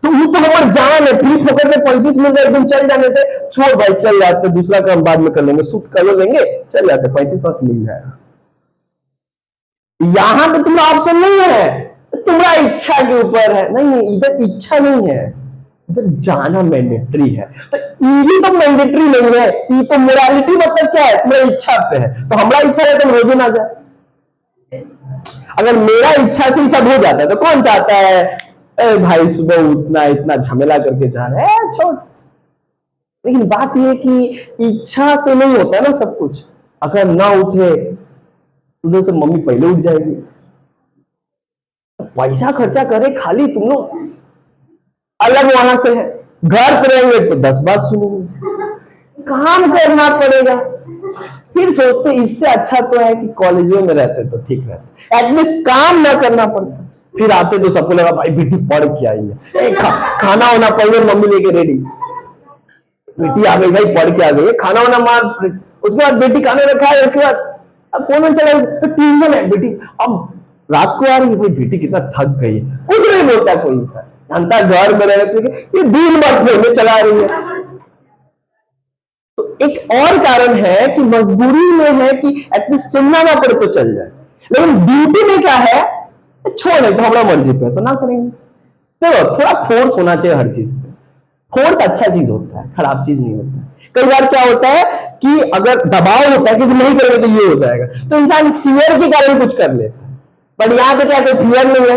तो वो तो हमारे जान है, फ्री फोकट में 35 मिल जाए एकदम चल जाने से, छोड़ भाई चल जाते, दूसरा काम बाद में कर लेंगे, सुत कर लेंगे, चल जाते, 35 मार्क्स मिल जाएगा। यहां पे तुम्हारा ऑप्शन नहीं है, तुम्हारा इच्छा के ऊपर है। नहीं, इधर इच्छा नहीं है, इधर जाना मैंडेटरी है। तो ये तो मैंडेटरी नहीं है, ये तो मोरालिटी मतलब क्या है, तुम्हारा इच्छा पे है। तो हमारा इच्छा है तो रोजे ना जाए। अगर मेरा इच्छा से ही सब हो जाता है तो कौन चाहता है भाई सुबह उठना इतना झमेला करके जाना है, छोड़। लेकिन बात यह कि इच्छा से नहीं होता है ना सब कुछ। अगर ना उठे तो से मम्मी पहले उठ जाएगी, पैसा खर्चा करे खाली तुम लोग अलग वहां से है, घर पर रहेंगे तो 10 बात सुनेंगे, काम करना पड़ेगा। फिर सोचते इससे अच्छा तो है कि कॉलेजों में रहते तो ठीक रहता, एटलीस्ट काम ना करना पड़ता। फिर आते तो सबको लगा भाई बेटी पढ़ के आई है, खाना होना पहले मम्मी लेके रेडी, बेटी आ गई भाई पढ़ के आ गई, खाना वाना मार, उसके बाद बेटी खाना रखा है, उसके बाद अब फोन में चला ट्यूशन है बेटी, अब रात को आ रही है भाई बेटी कितना थक गई है, कुछ नहीं बोलता कोई इंसान, जानता घर में रहते ये दिन भर फोन में चला रही है। तो एक और कारण है कि मजबूरी में है कि एटलीस्ट सुनना ना पड़े तो चल जाए, लेकिन ड्यूटी में क्या है, छोड़ नहीं तो हमारा मर्जी पे तो ना करेंगे। देखो थोड़ा फोर्स होना चाहिए हर चीज पे, फोर्स अच्छा चीज होता है, खराब चीज नहीं होता है। कई बार क्या होता है कि अगर दबाव होता है कि नहीं करेंगे तो ये हो जाएगा, तो इंसान फियर के कारण कुछ कर लेता है। बट यहाँ पे क्या कोई फियर नहीं है,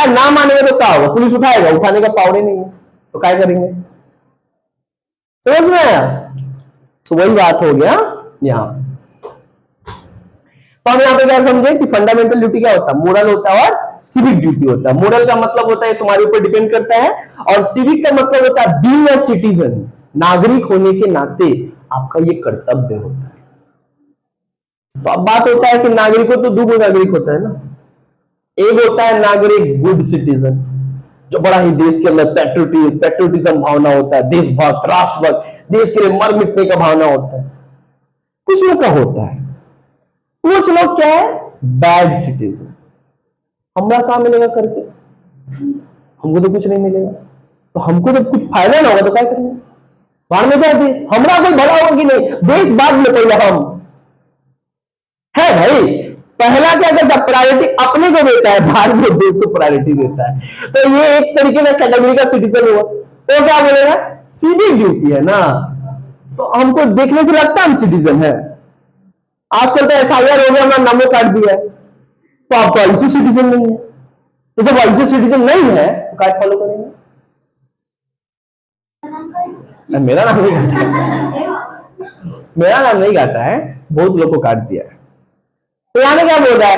ना मानेंगे तो क्या होगा, पुलिस उठाएगा, उठाने का पावर ही नहीं है तो क्या करेंगे, समझ में आया। तो वही बात हो गया यहाँ। तो हम यहाँ पे क्या समझे कि फंडामेंटल ड्यूटी क्या होता है, मोरल होता है और सिविक ड्यूटी होता है। मोरल का मतलब होता है तुम्हारे ऊपर डिपेंड करता है, और सिविक का मतलब होता है बीइंग अ सिटीजन, नागरिक होने के नाते आपका ये कर्तव्य होता है। तो अब बात होता है कि नागरिकों तो दो नागरिक होता है ना, एक होता है नागरिक गुड सिटीजन, जो बड़ा ही देश के अंदर पेट्रोटिज्म भावना होता है, देशभक्त राष्ट्रभक्त, देश के लिए मर मिटने का भावना होता है, कुछ लोग का होता है। कुछ लोग क्या है बैड सिटीजन, हमरा कहां मिलेगा करके, हमको तो कुछ नहीं मिलेगा, तो हमको जब कुछ फायदा ना होगा तो क्या करेंगे, बाहर में जाए देश, हमरा कोई भला होगा कि नहीं, देश बाद में पहले हम है भाई। पहला क्या करता है, प्रायोरिटी अपने को देता है, बाद में देश को प्रायोरिटी देता है। तो ये एक तरीके का कैटेगरी का सिटीजन हुआ, तो क्या बोलेगा सिविक ड्यूटी है ना, तो हमको देखने से लगता है हम सिटीजन है। आजकल तो एसआईआर हो गया, हमारा नामो काट दिया है, तो आप तो ऐसे सिटीजन नहीं है, तो जब ऐसे सिटीजन नहीं है तो क्या फॉलो करेंगे। मेरा नाम नहीं काटा है, मेरा नाम नहीं काटा है, बहुत लोग को काट दिया है। तो यहां क्या बोल रहा है,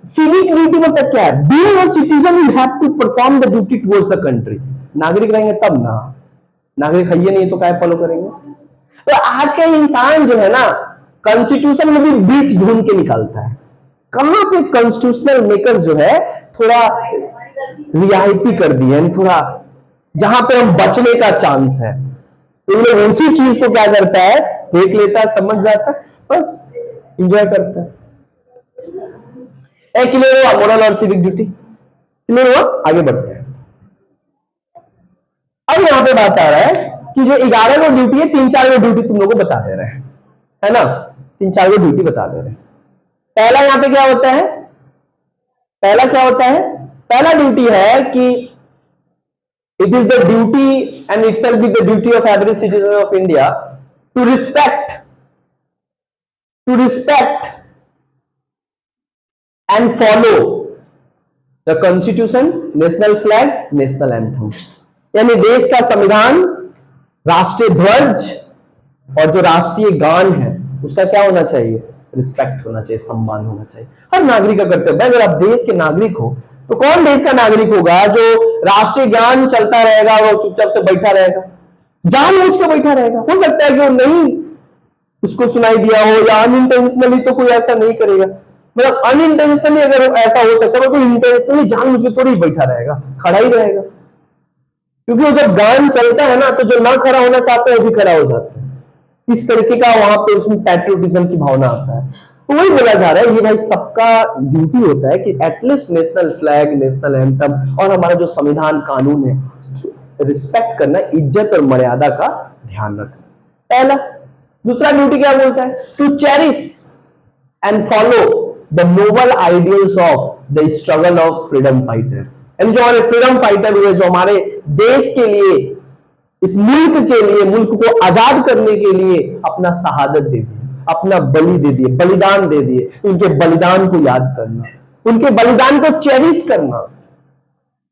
सिविक ड्यूटी मतलब क्या है, being a citizen you have to perform the duty towards the country. नागरिक रहेंगे तब ना, नागरिक है ही नहीं तो क्या फॉलो करेंगे। तो आज का इंसान जो है ना, कॉन्स्टिट्यूशन में भी बीच ढूंढ के निकालता है, कहां पे कॉन्स्टिट्यूशनल मेकर जो है थोड़ा रियायती कर दी है, थोड़ा जहां पे हम बचने का चांस है, तो ये लोग उसी चीज को क्या करता है, देख लेता है, समझ जाता है, बस एंजॉय करता है। क्लियर हुआ मोरल और सिविक ड्यूटी, क्लियर हुआ, आगे बढ़ते हैं। अब यहां पे बात आ रहा है कि जो 11 गो ड्यूटी है, 3-4 गो ड्यूटी तुम लोगों को बता दे रहे हैं, है ना, 3-4 गो ड्यूटी बता दे रहे हैं। पहला यहां पे क्या होता है, पहला क्या होता है, पहला ड्यूटी है कि it is the duty and itself is the duty of every citizen of India to respect and follow the constitution, national flag, national anthem. यानी देश का संविधान, राष्ट्रीय ध्वज और जो राष्ट्रीय गान है उसका क्या होना चाहिए, रिस्पेक्ट होना चाहिए, सम्मान होना चाहिए। हर नागरिक का कर्तव्य है। अगर आप देश के नागरिक हो तो कौन देश का नागरिक होगा जो राष्ट्रीय गान चलता रहेगा और चुपचाप से बैठा रहेगा, जानबूझ के बैठा रहेगा? हो सकता है कि वो नहीं उसको सुनाई दिया हो, या अनइंटेंशनली तो कोई ऐसा नहीं करेगा। मतलब अनइंटेंशनली अगर ऐसा हो सकता है, कोई इंटेंशनली जानबूझ के थोड़ी बैठा रहेगा, खड़ा ही रहेगा। क्योंकि वो जब गान चलता है ना तो जो ना खड़ा होना चाहते हैं वो भी खड़ा हो जाते हैं। इस तरीके का वहां पे उसमें पैट्रियोटिज्म की भावना आता है। तो वही बोला जा रहा है, ये भाई सबका ड्यूटी होता है कि at least national flag, national anthem और हमारा जो संविधान कानून है उसकी रिस्पेक्ट करना, इज्जत और मर्यादा का ध्यान रखना, पहला। दूसरा ड्यूटी क्या बोलता है, to cherish and follow the noble ideals of the struggle of freedom fighter. And जो हमारे फ्रीडम फाइटर हुए, जो हमारे देश के लिए, इस मुल्क के लिए, मुल्क को आजाद करने के लिए अपना शहादत दे दिए, अपना बलि दे दिए, बलिदान दे दिए, उनके बलिदान को याद करना, उनके बलिदान को चेरिश करना,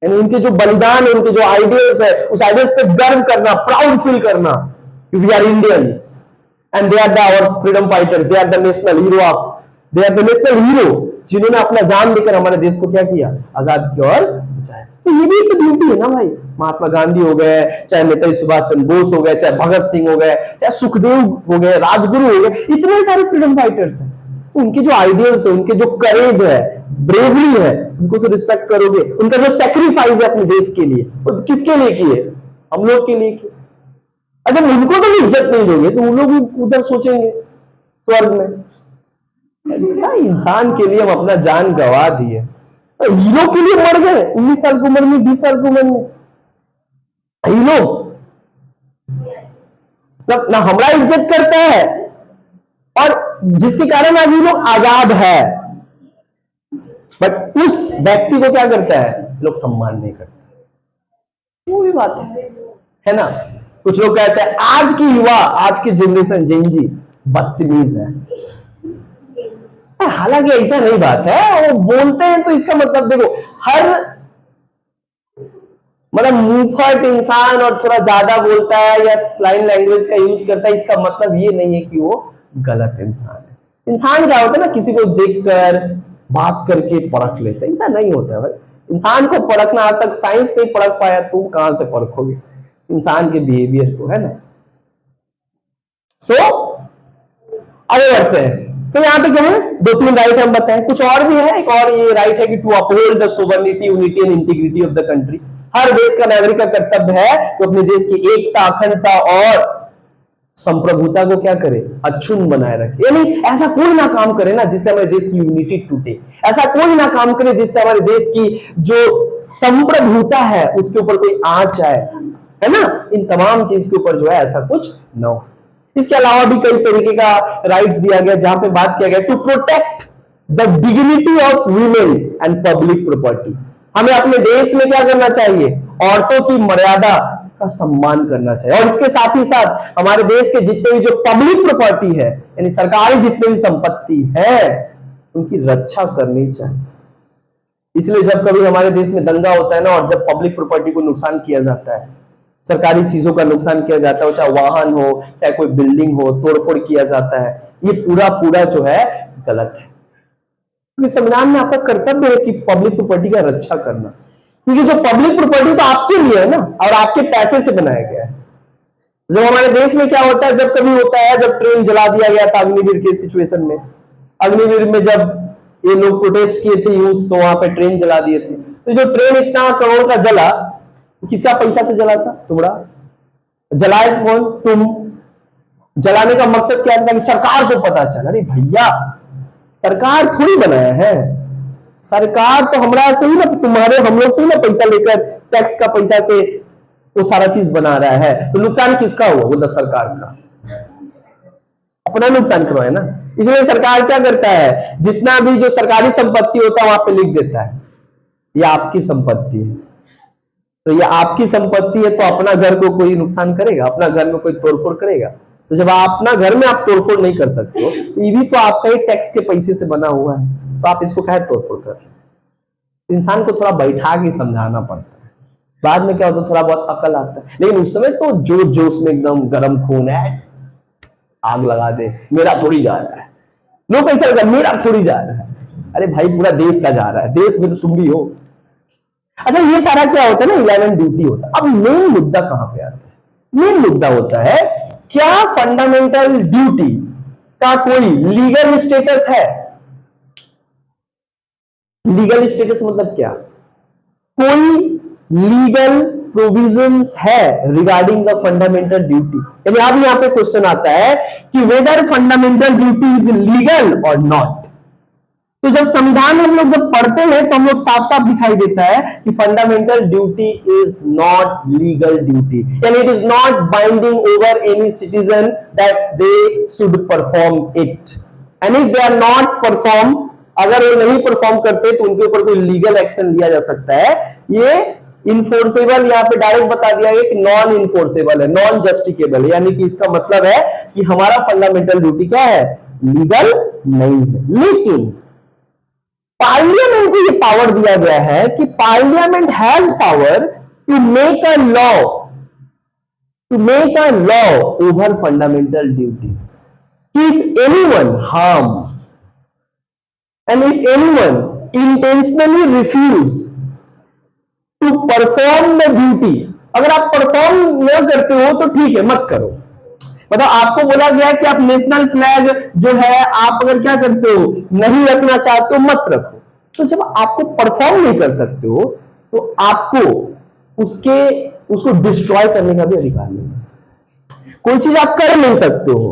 यानी उनके जो बलिदान है, उनके जो आइडियल्स है, उस आइडियल्स पे गर्व करना, प्राउड फील करना, we are Indians and they are our freedom fighters, they are the national hero of, they are the national hero, जिन्होंने अपना जान देकर हमारे देश को क्या किया, आजाद किया और बचाया। तो ये भी एक ड्यूटी है ना भाई। महात्मा गांधी हो गए, चाहे नेताजी सुभाष चंद्र बोस हो गए, चाहे भगत सिंह हो गए, चाहे सुखदेव हो गए, राजगुरु हो गए, इतने सारे फ्रीडम फाइटर्स हैं। तो उनके जो आइडियल्स है, उनके जो करेज है, ब्रेवरी है, उनको तो रिस्पेक्ट करोगे। उनका जो सेक्रीफाइस है अपने देश के लिए, वो किसके लिए किए, हम लोग के लिए किए। अच्छा, उनको तो इज्जत नहीं दोगे तो उन लोग भी उधर सोचेंगे स्वर्ग में, ऐसा इंसान के लिए हम अपना जान गवा दिए, तो हीरो के लिए मर गए 19 साल की उम्र में, 20 साल की उम्र में। हीरो मतलब ना हमारा इज्जत करता है, और जिसके कारण आज ये लोग आजाद है, बट उस व्यक्ति को क्या करता है, लोग सम्मान नहीं करते। वो भी बात है ना। कुछ लोग कहते हैं आज की युवा, आज की जनरेशन जेनजी बदतमीज है। हालांकि ऐसा नहीं बात है, वो बोलते हैं तो इसका मतलब देखो, हर मतलब मुंहफट इंसान और थोड़ा ज्यादा बोलता है या स्लाइन लैंग्वेज का यूज करता है, इसका मतलब ये नहीं है कि वो गलत इंसान है। इंसान क्या होता है ना, किसी को देखकर बात करके परख लेते हैं, ऐसा नहीं होता है भाई। इंसान को परखना आज तक साइंस नहीं परख पाया, तुम कहां से परखोगे इंसान के बिहेवियर को, है ना। सो आगे बढ़ते हैं। तो यहाँ पे क्या है, 2-3 राइट हम बताएं, कुछ और भी है। एक और ये राइट है कि to uphold the sovereignty, unity and integrity of the country. हर देश का नागरिक का कर्तव्य है कि अपने देश की एकता, अखंडता और संप्रभुता को क्या करे, अक्षुण्ण बनाए रखे। यानी ऐसा कोई ना काम करे ना जिससे हमारे देश की यूनिटी टूटे, ऐसा कोई ना काम करे जिससे हमारे देश की जो संप्रभुता है उसके ऊपर कोई आंच आए, है ना। इन तमाम चीज के ऊपर जो है ऐसा कुछ न हो। इसके अलावा भी कई तरीके का राइट्स दिया गया, जहां पे बात किया गया to protect the dignity of women and public property. हमें अपने देश में क्या करना चाहिए, औरतों की मर्यादा का सम्मान करना चाहिए, और इसके साथ ही साथ हमारे देश के जितने भी जो पब्लिक प्रॉपर्टी है, यानी सरकारी जितने भी संपत्ति है, उनकी रक्षा करनी चाहिए। इसलिए जब कभी हमारे देश में दंगा होता है ना, और जब पब्लिक प्रॉपर्टी को नुकसान किया जाता है, सरकारी चीजों का नुकसान किया जाता है, चाहे वाहन हो, चाहे कोई बिल्डिंग हो, तोड़फोड़ किया जाता है, ये पूरा जो है गलत है। क्योंकि संविधान में आपका कर्तव्य है कि पब्लिक प्रॉपर्टी का रक्षा करना, क्योंकि जो पब्लिक प्रॉपर्टी तो आपके लिए है ना, और आपके पैसे से बनाया गया है। जब हमारे देश में क्या होता है, जब कभी होता है, जब ट्रेन जला दिया गया था अग्निवीर के सिचुएशन में, अग्निवीर में जब ये लोग प्रोटेस्ट किए थे यूथ, तो वहां पे ट्रेन जला दिए थे। तो जो ट्रेन इतना करोड़ का जला, किसका पैसा से जला था, तुम्हारा? जलाए कौन? तुम। जलाने का मकसद क्या था कि सरकार को पता चला, अरे भैया सरकार थोड़ी बनाया है, सरकार तो हमारा से ही ना, तुम्हारे हम लोग से ही ना पैसा लेकर, टैक्स का पैसा से वो सारा चीज बना रहा है। तो नुकसान किसका हुआ? बोला सरकार का, अपना नुकसान करवाए ना। इसलिए सरकार क्या करता है, जितना भी जो सरकारी संपत्ति होता है वहां पे लिख देता है ये आपकी संपत्ति है। तो ये आपकी संपत्ति है, तो अपना घर को कोई नुकसान करेगा, अपना घर में कोई तोड़फोड़ करेगा? तो जब अपना घर में आप तोड़फोड़ नहीं कर सकते हो, तो ये भी तो आपका ही टैक्स के पैसे से बना हुआ है। तो आप इसको कहे तोड़फोड़ कर रहे हो। इंसान को थोड़ा बैठा के समझाना पड़ता है, बाद में क्या होता है थोड़ा बहुत अकल आता है, लेकिन उस समय तो जोश में एकदम गर्म खून है, आग लगा दे, मेरा थोड़ी जा रहा है, लोग कैसा लगता है मेरा थोड़ी जा रहा है, अरे भाई पूरा देश का जा रहा है, देश में तो तुम भी हो। अच्छा ये सारा क्या होता है ना, 11 ड्यूटी होता है। अब मेन मुद्दा कहां पे आता है, मेन मुद्दा होता है क्या फंडामेंटल ड्यूटी का कोई लीगल स्टेटस है। लीगल स्टेटस मतलब क्या, कोई लीगल प्रोविजंस है रिगार्डिंग द फंडामेंटल ड्यूटी। यानी अब यहां पे क्वेश्चन आता है कि whether fundamental duty is legal और नॉट। तो जब संविधान हम लोग जब पढ़ते हैं तो हम लोग साफ साफ दिखाई देता है कि fundamental duty is not legal duty, यानी it is not binding over any citizen that they should perform it, and if they are not perform, अगर वो नहीं परफॉर्म करते तो उनके ऊपर कोई लीगल एक्शन लिया जा सकता है। ये इनफोर्सेबल यहां पे डायरेक्ट बता दिया है कि नॉन इनफोर्सेबल है, नॉन जस्टिकेबल है, यानी कि इसका मतलब है कि हमारा फंडामेंटल ड्यूटी क्या है, लीगल नहीं है। लेकिन पार्लियामेंट को ये पावर दिया गया है कि parliament has power to make a law over fundamental duty. If anyone harm and if anyone intentionally refuse to perform the duty, अगर आप परफॉर्म न करते हो तो ठीक है मत करो, मतलब आपको बोला गया कि आप नेशनल फ्लैग जो है आप अगर क्या करते हो नहीं रखना चाहते हो मत रखो। तो जब आपको परफॉर्म नहीं कर सकते हो तो आपको उसको डिस्ट्रॉय करने का भी अधिकार नहीं है। कोई चीज आप कर नहीं सकते हो,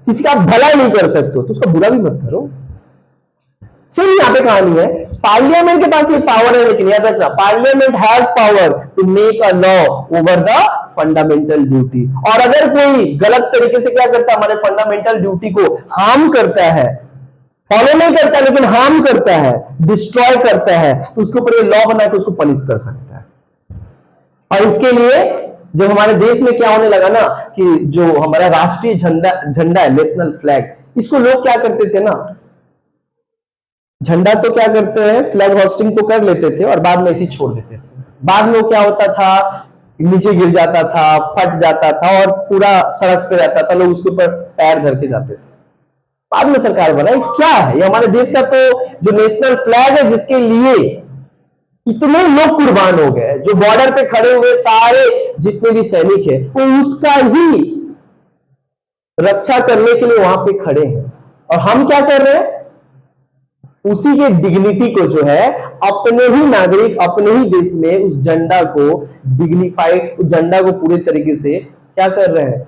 किसी का आप भला नहीं कर सकते हो तो उसका बुरा भी मत करो। सिर्फ यहां पे कहानी है पार्लियामेंट के पास ये पावर है, लेकिन याद रखना parliament has power to make a law over the fundamental duty. और अगर कोई गलत तरीके से क्या करता है, हमारे फंडामेंटल ड्यूटी को हार्म करता है, फॉलो नहीं करता लेकिन हार्म करता है, डिस्ट्रॉय करता है, तो उसके ऊपर ये लॉ बना के उसको पनिश कर सकता है। और इसके लिए जब हमारे देश में क्या होने लगा ना कि जो हमारा राष्ट्रीय झंडा है नेशनल फ्लैग, इसको लोग क्या करते थे ना, झंडा तो क्या करते हैं फ्लैग होस्टिंग तो कर लेते थे और बाद में ऐसे छोड़ देते थे। बाद में क्या होता था, नीचे गिर जाता था, फट जाता था और पूरा सड़क पे रहता था, लोग उसके ऊपर पैर धर के जाते थे। बाद में सरकार बनाई, क्या है ये हमारे देश का तो जो नेशनल फ्लैग है जिसके लिए इतने लोग कुर्बान हो गए, जो बॉर्डर पे खड़े हुए सारे जितने भी सैनिक है वो उसका ही रक्षा करने के लिए वहां पे खड़े हैं। और हम क्या कर रहे हैं, उसी के डिग्निटी को जो है अपने ही नागरिक अपने ही देश में उस झंडा को डिग्निफाइड, उस झंडा को पूरे तरीके से क्या कर रहे हैं,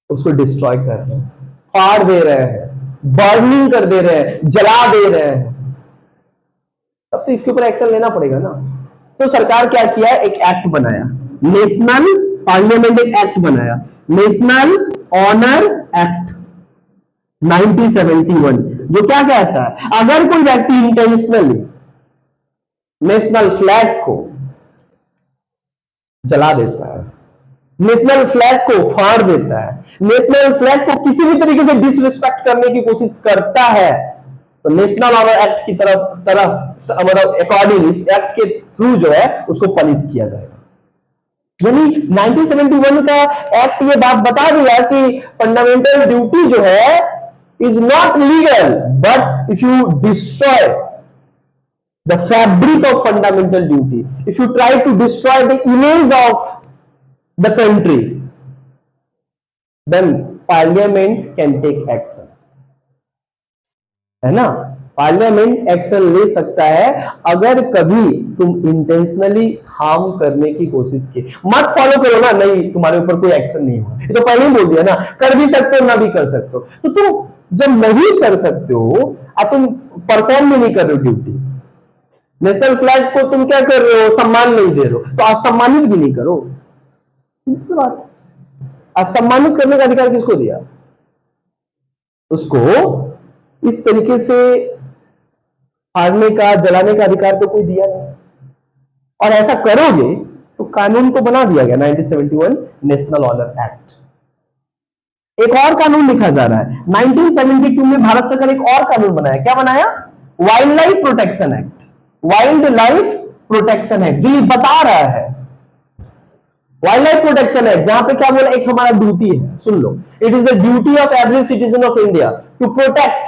उसको डिस्ट्रॉय कर रहे हैं, फाड़ दे रहे हैं, बर्निंग कर दे रहे हैं, जला दे रहे हैं। तब तो इसके ऊपर एक्शन लेना पड़ेगा ना। तो सरकार क्या किया, एक एक्ट बनाया, नेशनल पार्लियामेंट एक्ट बनाया, नेशनल ऑनर एक्ट 1971, जो क्या कहता है अगर कोई व्यक्ति इंटेंशनली नेशनल फ्लैग को जला देता है, नेशनल फ्लैग को फाड़ देता है, नेशनल फ्लैग को किसी भी तरीके से डिसरिस्पेक्ट करने की कोशिश करता है, तो नेशनल ऑनर एक्ट की तरफ मतलब अकॉर्डिंग इस एक्ट के थ्रू जो है उसको पनिश किया जाएगा। यानी 1971 का एक्ट ये बात बता दिया कि फंडामेंटल ड्यूटी जो है is not legal, but if you destroy the fabric of fundamental duty, if you try to destroy the image of the country, then parliament can take action, है ना। पार्लियामेंट एक्शन ले सकता है अगर कभी तुम इंटेंशनली हार्म करने की कोशिश की। मत फॉलो करो ना, नहीं तुम्हारे ऊपर कोई एक्शन नहीं हुआ, ये तो पहले ही बोल दिया ना, कर भी सकते हो ना भी कर सकते हो। तो तुम जब नहीं कर सकते हो और तुम परफॉर्म भी नहीं कर रहे हो ड्यूटी, नेशनल फ्लैग को तुम क्या कर रहे हो, सम्मान नहीं दे रहे हो, तो असम्मानित भी नहीं करो, सिंपल बात है। असम्मानित करने का अधिकार किसको दिया, उसको इस तरीके से फाड़ने का जलाने का अधिकार तो कोई दिया नहीं। और ऐसा करोगे तो कानून तो बना दिया गया 1971 नेशनल ऑनर एक्ट। एक और कानून लिखा जा रहा है। 1972 में भारत सरकार एक और कानून बनाया। क्या बनाया? Wild life protection act. Wild life protection act जो ये बता रहा है, वाइल्ड लाइफ प्रोटेक्शन एक्ट, जहां पे क्या बोला, एक हमारा ड्यूटी है, सुन लो, it is the duty of every citizen of India to protect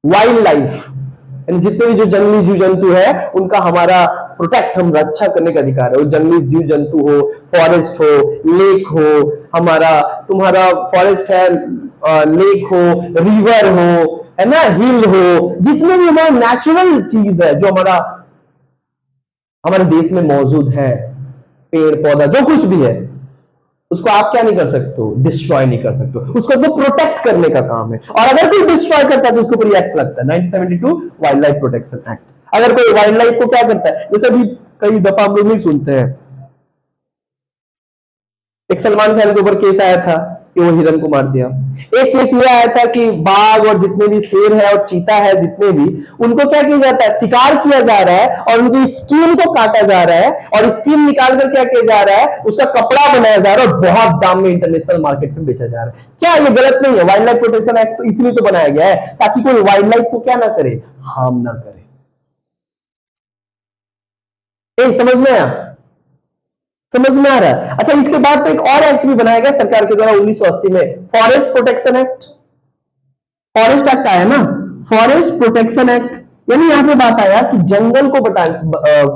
wildlife, यानी जितने भी जो जंगली जीव जंतु है उनका हमारा प्रोटेक्ट, हम रक्षा करने का अधिकार है। वो जंगली जीव जंतु हो, फॉरेस्ट हो, लेक हो, हमारा तुम्हारा फॉरेस्ट है, लेक हो, रिवर हो, है ना, हिल हो, जितने भी हमारा नेचुरल चीज है जो हमारे देश में मौजूद है, पेड़ पौधा जो कुछ भी है, उसको आप क्या नहीं कर सकते हो, डिस्ट्रॉय नहीं कर सकते हो, उसको तो प्रोटेक्ट करने का काम है। और अगर कोई डिस्ट्रॉय करता है तो उसके ऊपर एक्ट लगता है, 1972 वाइल्ड लाइफ प्रोटेक्शन एक्ट। अगर कोई वाइल्ड लाइफ को क्या करता है, जैसे अभी कई दफा हम लोग नहीं सुनते हैं, एक सलमान खान के ऊपर केस आया था कि वो हिरन को मार दिया। एक केस ये आया था कि बाघ और जितने भी शेर है और चीता है, जितने भी, उनको क्या किया जाता है, शिकार किया जा रहा है और उनकी स्किन को काटा जा रहा है और स्किन निकाल कर क्या किया जा रहा है, उसका कपड़ा बनाया जा रहा है और बहुत दाम में इंटरनेशनल मार्केट में बेचा जा रहा है। क्या ये गलत नहीं है? वाइल्ड लाइफ प्रोटेक्शन एक्ट तो इसलिए तो बनाया गया है ताकि कोई वाइल्ड लाइफ को क्या ना करे, हार्म ना करे। समझ में आया? समझ में आ रहा है? अच्छा, इसके बाद तो एक और एक्ट भी बनाया गया सरकार के द्वारा 1980 में, forest protection act. Forest act आया ना, फॉरेस्ट प्रोटेक्शन एक्ट, यानी यहां पे बात आया कि जंगल को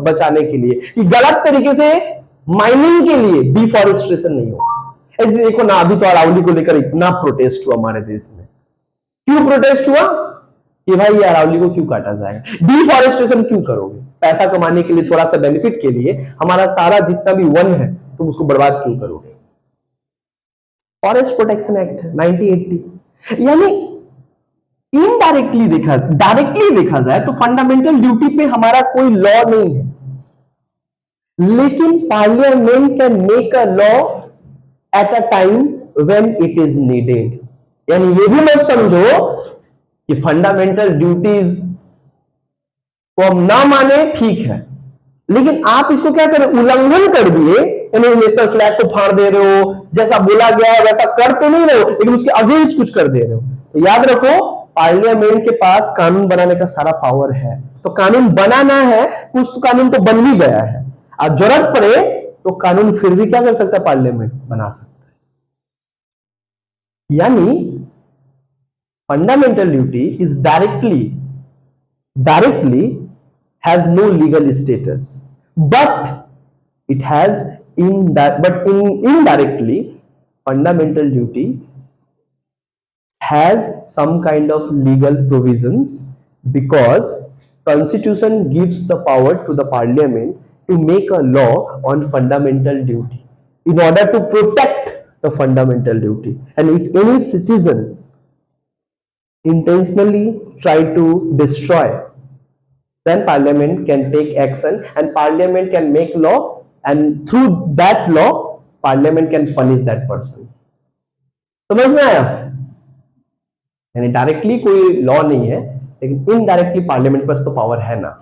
बचाने के लिए, कि गलत तरीके से माइनिंग के लिए डिफॉरेस्टेशन नहीं हो। देखो ना, अभी तो अरावली को लेकर इतना प्रोटेस्ट हुआ हमारे देश में। क्यों प्रोटेस्ट हुआ कि भाई ये अरावली को क्यों काटा जाएगा, डिफॉरेस्टेशन क्यों करोगे, पैसा कमाने के लिए, थोड़ा सा बेनिफिट के लिए हमारा सारा जितना भी वन है तुम उसको बर्बाद क्यों करोगे। Forest protection act 1980। यानी इनडायरेक्टली देखा, डायरेक्टली देखा जाए तो फंडामेंटल ड्यूटी पे हमारा कोई लॉ नहीं है, लेकिन parliament can make a law at a time when it is needed. यानी ये भी मत समझो कि फंडामेंटल ड्यूटीज को हम ना माने, ठीक है, लेकिन आप इसको क्या करें, उल्लंघन कर दिए, यानी नेशनल फ्लैग को फाड़ दे रहे हो, जैसा बोला गया है वैसा कर तो नहीं रहे हो, लेकिन उसके अगेंस्ट कुछ कर दे रहे हो। तो याद रखो, पार्लियामेंट के पास कानून बनाने का सारा पावर है, तो कानून बनाना है, कुछ तो कानून तो बन भी गया है, अब जरूरत पड़े तो कानून फिर भी क्या कर सकता है, पार्लियामेंट बना सकता है। यानी fundamental duty is directly has no legal status, but it has indirectly fundamental duty has some kind of legal provisions, because constitution gives the power to the parliament to make a law on fundamental duty in order to protect the fundamental duty. And if any citizen intentionally try to destroy, then parliament can take action and parliament can make law, and through that law parliament can punish that person. समझ में आया? यानी directly कोई law नहीं है, लेकिन indirectly parliament पास तो power है ना।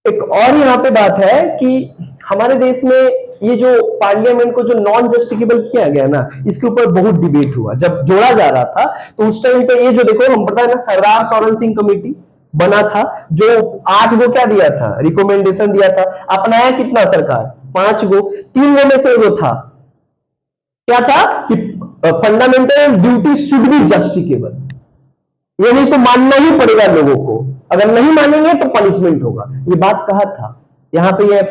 एक और यहां पे बात है कि हमारे देश में ये जो पार्लियामेंट को जो नॉन जस्टिफिकेबल किया गया ना, इसके ऊपर बहुत डिबेट हुआ। जब जोड़ा जा रहा था तो उस टाइम पे ये जो देखो, हम पता है ना, सरदार सोरेन सिंह कमेटी बना था, जो 8 गो क्या दिया था, रिकमेंडेशन दिया था। अपनाया कितना सरकार, 5 गो, 3 गो में से वो था, क्या था कि fundamental duty should be justiciable, यानी इसको मानना ही पड़ेगा लोगों को, अगर नहीं मानेंगे तो पनिशमेंट होगा, ये बात कहा था। यहां पे ये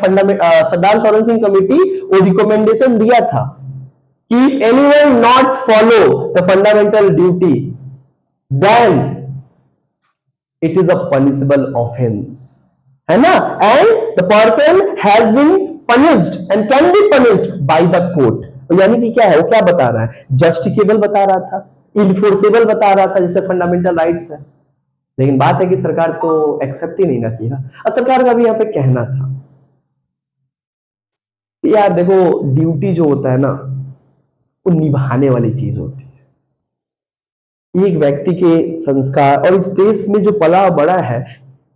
सरदार सोरेन सिंह कमेटी वो रिकमेंडेशन दिया था कि if anyone not follow the fundamental duty then it is a punishable offence, है ना, and the person has been punished and can be punished by the court. यानी कि क्या है, वो क्या बता रहा है, जस्टिफिकेबल बता रहा था, इनफोर्सेबल बता रहा था, जैसे फंडामेंटल राइट्स है। लेकिन बात है कि सरकार तो एक्सेप्ट ही नहीं ना किया, और सरकार का भी यहाँ पे कहना था यार देखो, ड्यूटी जो होता है ना, वो निभाने वाली चीज होती है। एक व्यक्ति के संस्कार, और इस देश में जो पला बड़ा है,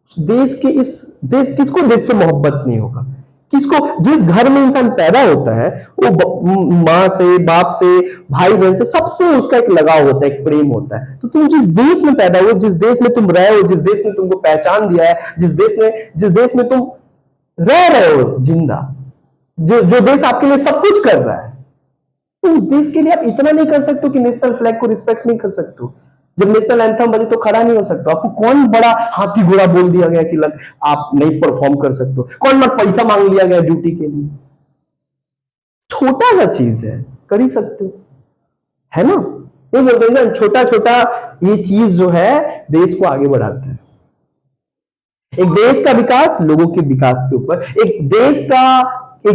उस देश के, इस देश, किसको देश से मोहब्बत नहीं होगा, किसको, जिस घर में इंसान पैदा होता है वो माँ से, बाप से, भाई बहन से, सबसे उसका एक लगाव होता है, एक प्रेम होता है। तो तुम जिस देश में पैदा हुए, जिस देश में तुम रहे हो, जिस देश ने तुमको पहचान दिया है, जिस देश में तुम रह रहे हो जिंदा, जो देश आपके लिए सब कुछ कर रहा है, तो उस देश के लिए आप इतना नहीं कर सकते कि नेशनल फ्लैग को रिस्पेक्ट नहीं कर सकते। जब नेशनल एंथम बजे तो खड़ा नहीं हो सकता। आपको कौन बड़ा हाथी घोड़ा बोल दिया गया कि लग आप नहीं परफॉर्म कर सकते? कौन बड़ा पैसा मांग लिया गया ड्यूटी के लिए? छोटा सा चीज है, कर ही सकते हो, है ना? ये बोलते हैं छोटा छोटा ये चीज जो है देश को आगे बढ़ाता है। एक देश का विकास लोगों के विकास के ऊपर, एक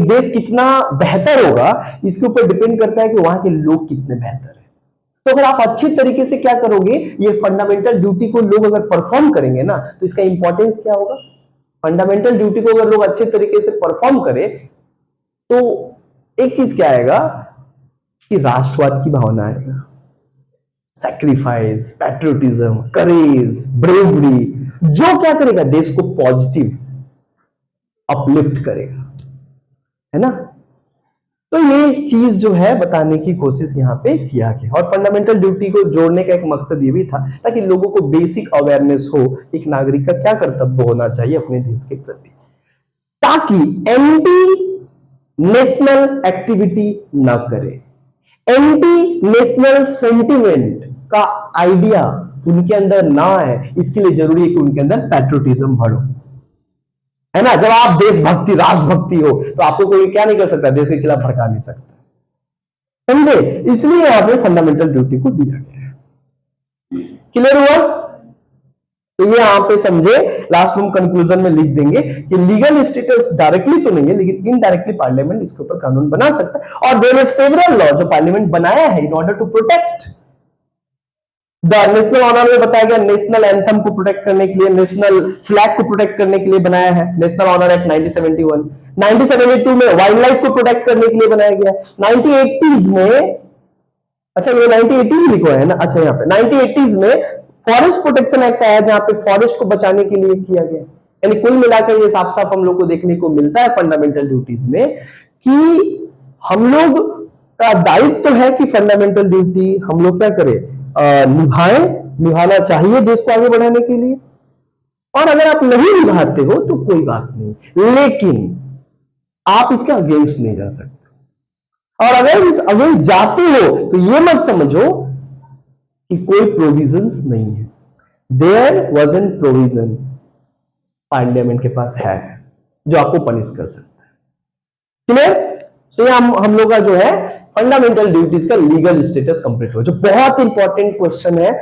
देश कितना बेहतर होगा इसके ऊपर डिपेंड करता है कि वहां के लोग कितने बेहतर है। तो अगर आप अच्छे तरीके से क्या करोगे, ये फंडामेंटल ड्यूटी को लोग अगर परफॉर्म करेंगे ना, तो इसका इंपॉर्टेंस क्या होगा? फंडामेंटल ड्यूटी को अगर लोग अच्छे तरीके से परफॉर्म करें तो एक चीज क्या आएगा कि राष्ट्रवाद की भावना आएगा, सैक्रिफाइस, पैट्रियोटिज्म, करेज, ब्रेवरी, जो क्या करेगा देश को पॉजिटिव अपलिफ्ट करेगा, है ना? तो ये चीज जो है बताने की कोशिश यहाँ पे किया गया। और फंडामेंटल ड्यूटी को जोड़ने का एक मकसद ये भी था ताकि लोगों को बेसिक अवेयरनेस हो कि एक नागरिक का क्या कर्तव्य होना चाहिए अपने देश के प्रति, ताकि एंटी नेशनल एक्टिविटी ना करे, एंटी नेशनल सेंटिमेंट का आइडिया उनके अंदर ना आए। इसके लिए जरूरी है कि उनके अंदर पैट्रियोटिज्म बढ़ो, है ना? जब आप देशभक्ति, राष्ट्रभक्ति हो तो आपको कोई क्या नहीं कर सकता, देश के खिलाफ भड़का नहीं सकता, समझे? इसलिए यहां पे फंडामेंटल ड्यूटी को दिया गया है। क्लियर हुआ? तो ये यहां पे समझे, लास्ट में हम कंक्लूजन में लिख देंगे कि लीगल स्टेटस डायरेक्टली तो नहीं है, लेकिन इनडायरेक्टली पार्लियामेंट इसके ऊपर कानून बना सकता है। और देयर आर सेवरल लॉ जो पार्लियामेंट बनाया है in order to protect the national honour में बताया गया, नेशनल एंथम को प्रोटेक्ट करने के लिए, नेशनल फ्लैग को प्रोटेक्ट करने के लिए बनाया है नेशनल ऑनर एक्ट 1971। 1972 में वाइल्ड लाइफ को प्रोटेक्ट करने के लिए बनाया गया। 1980s में, अच्छा ये 1980s लिखा है ना, अच्छा यहाँ पे 1980s में फॉरेस्ट प्रोटेक्शन एक्ट आया जहां पे फॉरेस्ट को बचाने के लिए किया गया। यानी कुल मिलाकर ये साफ साफ हम लोग को देखने को मिलता है फंडामेंटल ड्यूटीज में कि हम लोग का दायित्व तो है कि फंडामेंटल ड्यूटी हम लोग क्या करें, निभाना चाहिए देश को आगे बढ़ाने के लिए। और अगर आप नहीं निभाते हो तो कोई बात नहीं, लेकिन आप इसके अगेंस्ट नहीं जा सकते। और अगर इस अगेंस्ट जाते हो तो ये मत समझो कि कोई प्रोविजंस नहीं है। There was an provision, parliament के पास है जो आपको पनिश कर सकता है। क्लियर? तो ये हम लोग का जो है फंडामेंटल ड्यूटीज का लीगल स्टेटस कंप्लीट हो, जो बहुत इंपॉर्टेंट क्वेश्चन है,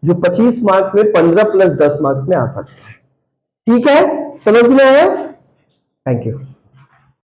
जो 25 मार्क्स में 15 + 10 मार्क्स में आ सकता है। ठीक है, समझ में आया? Thank you.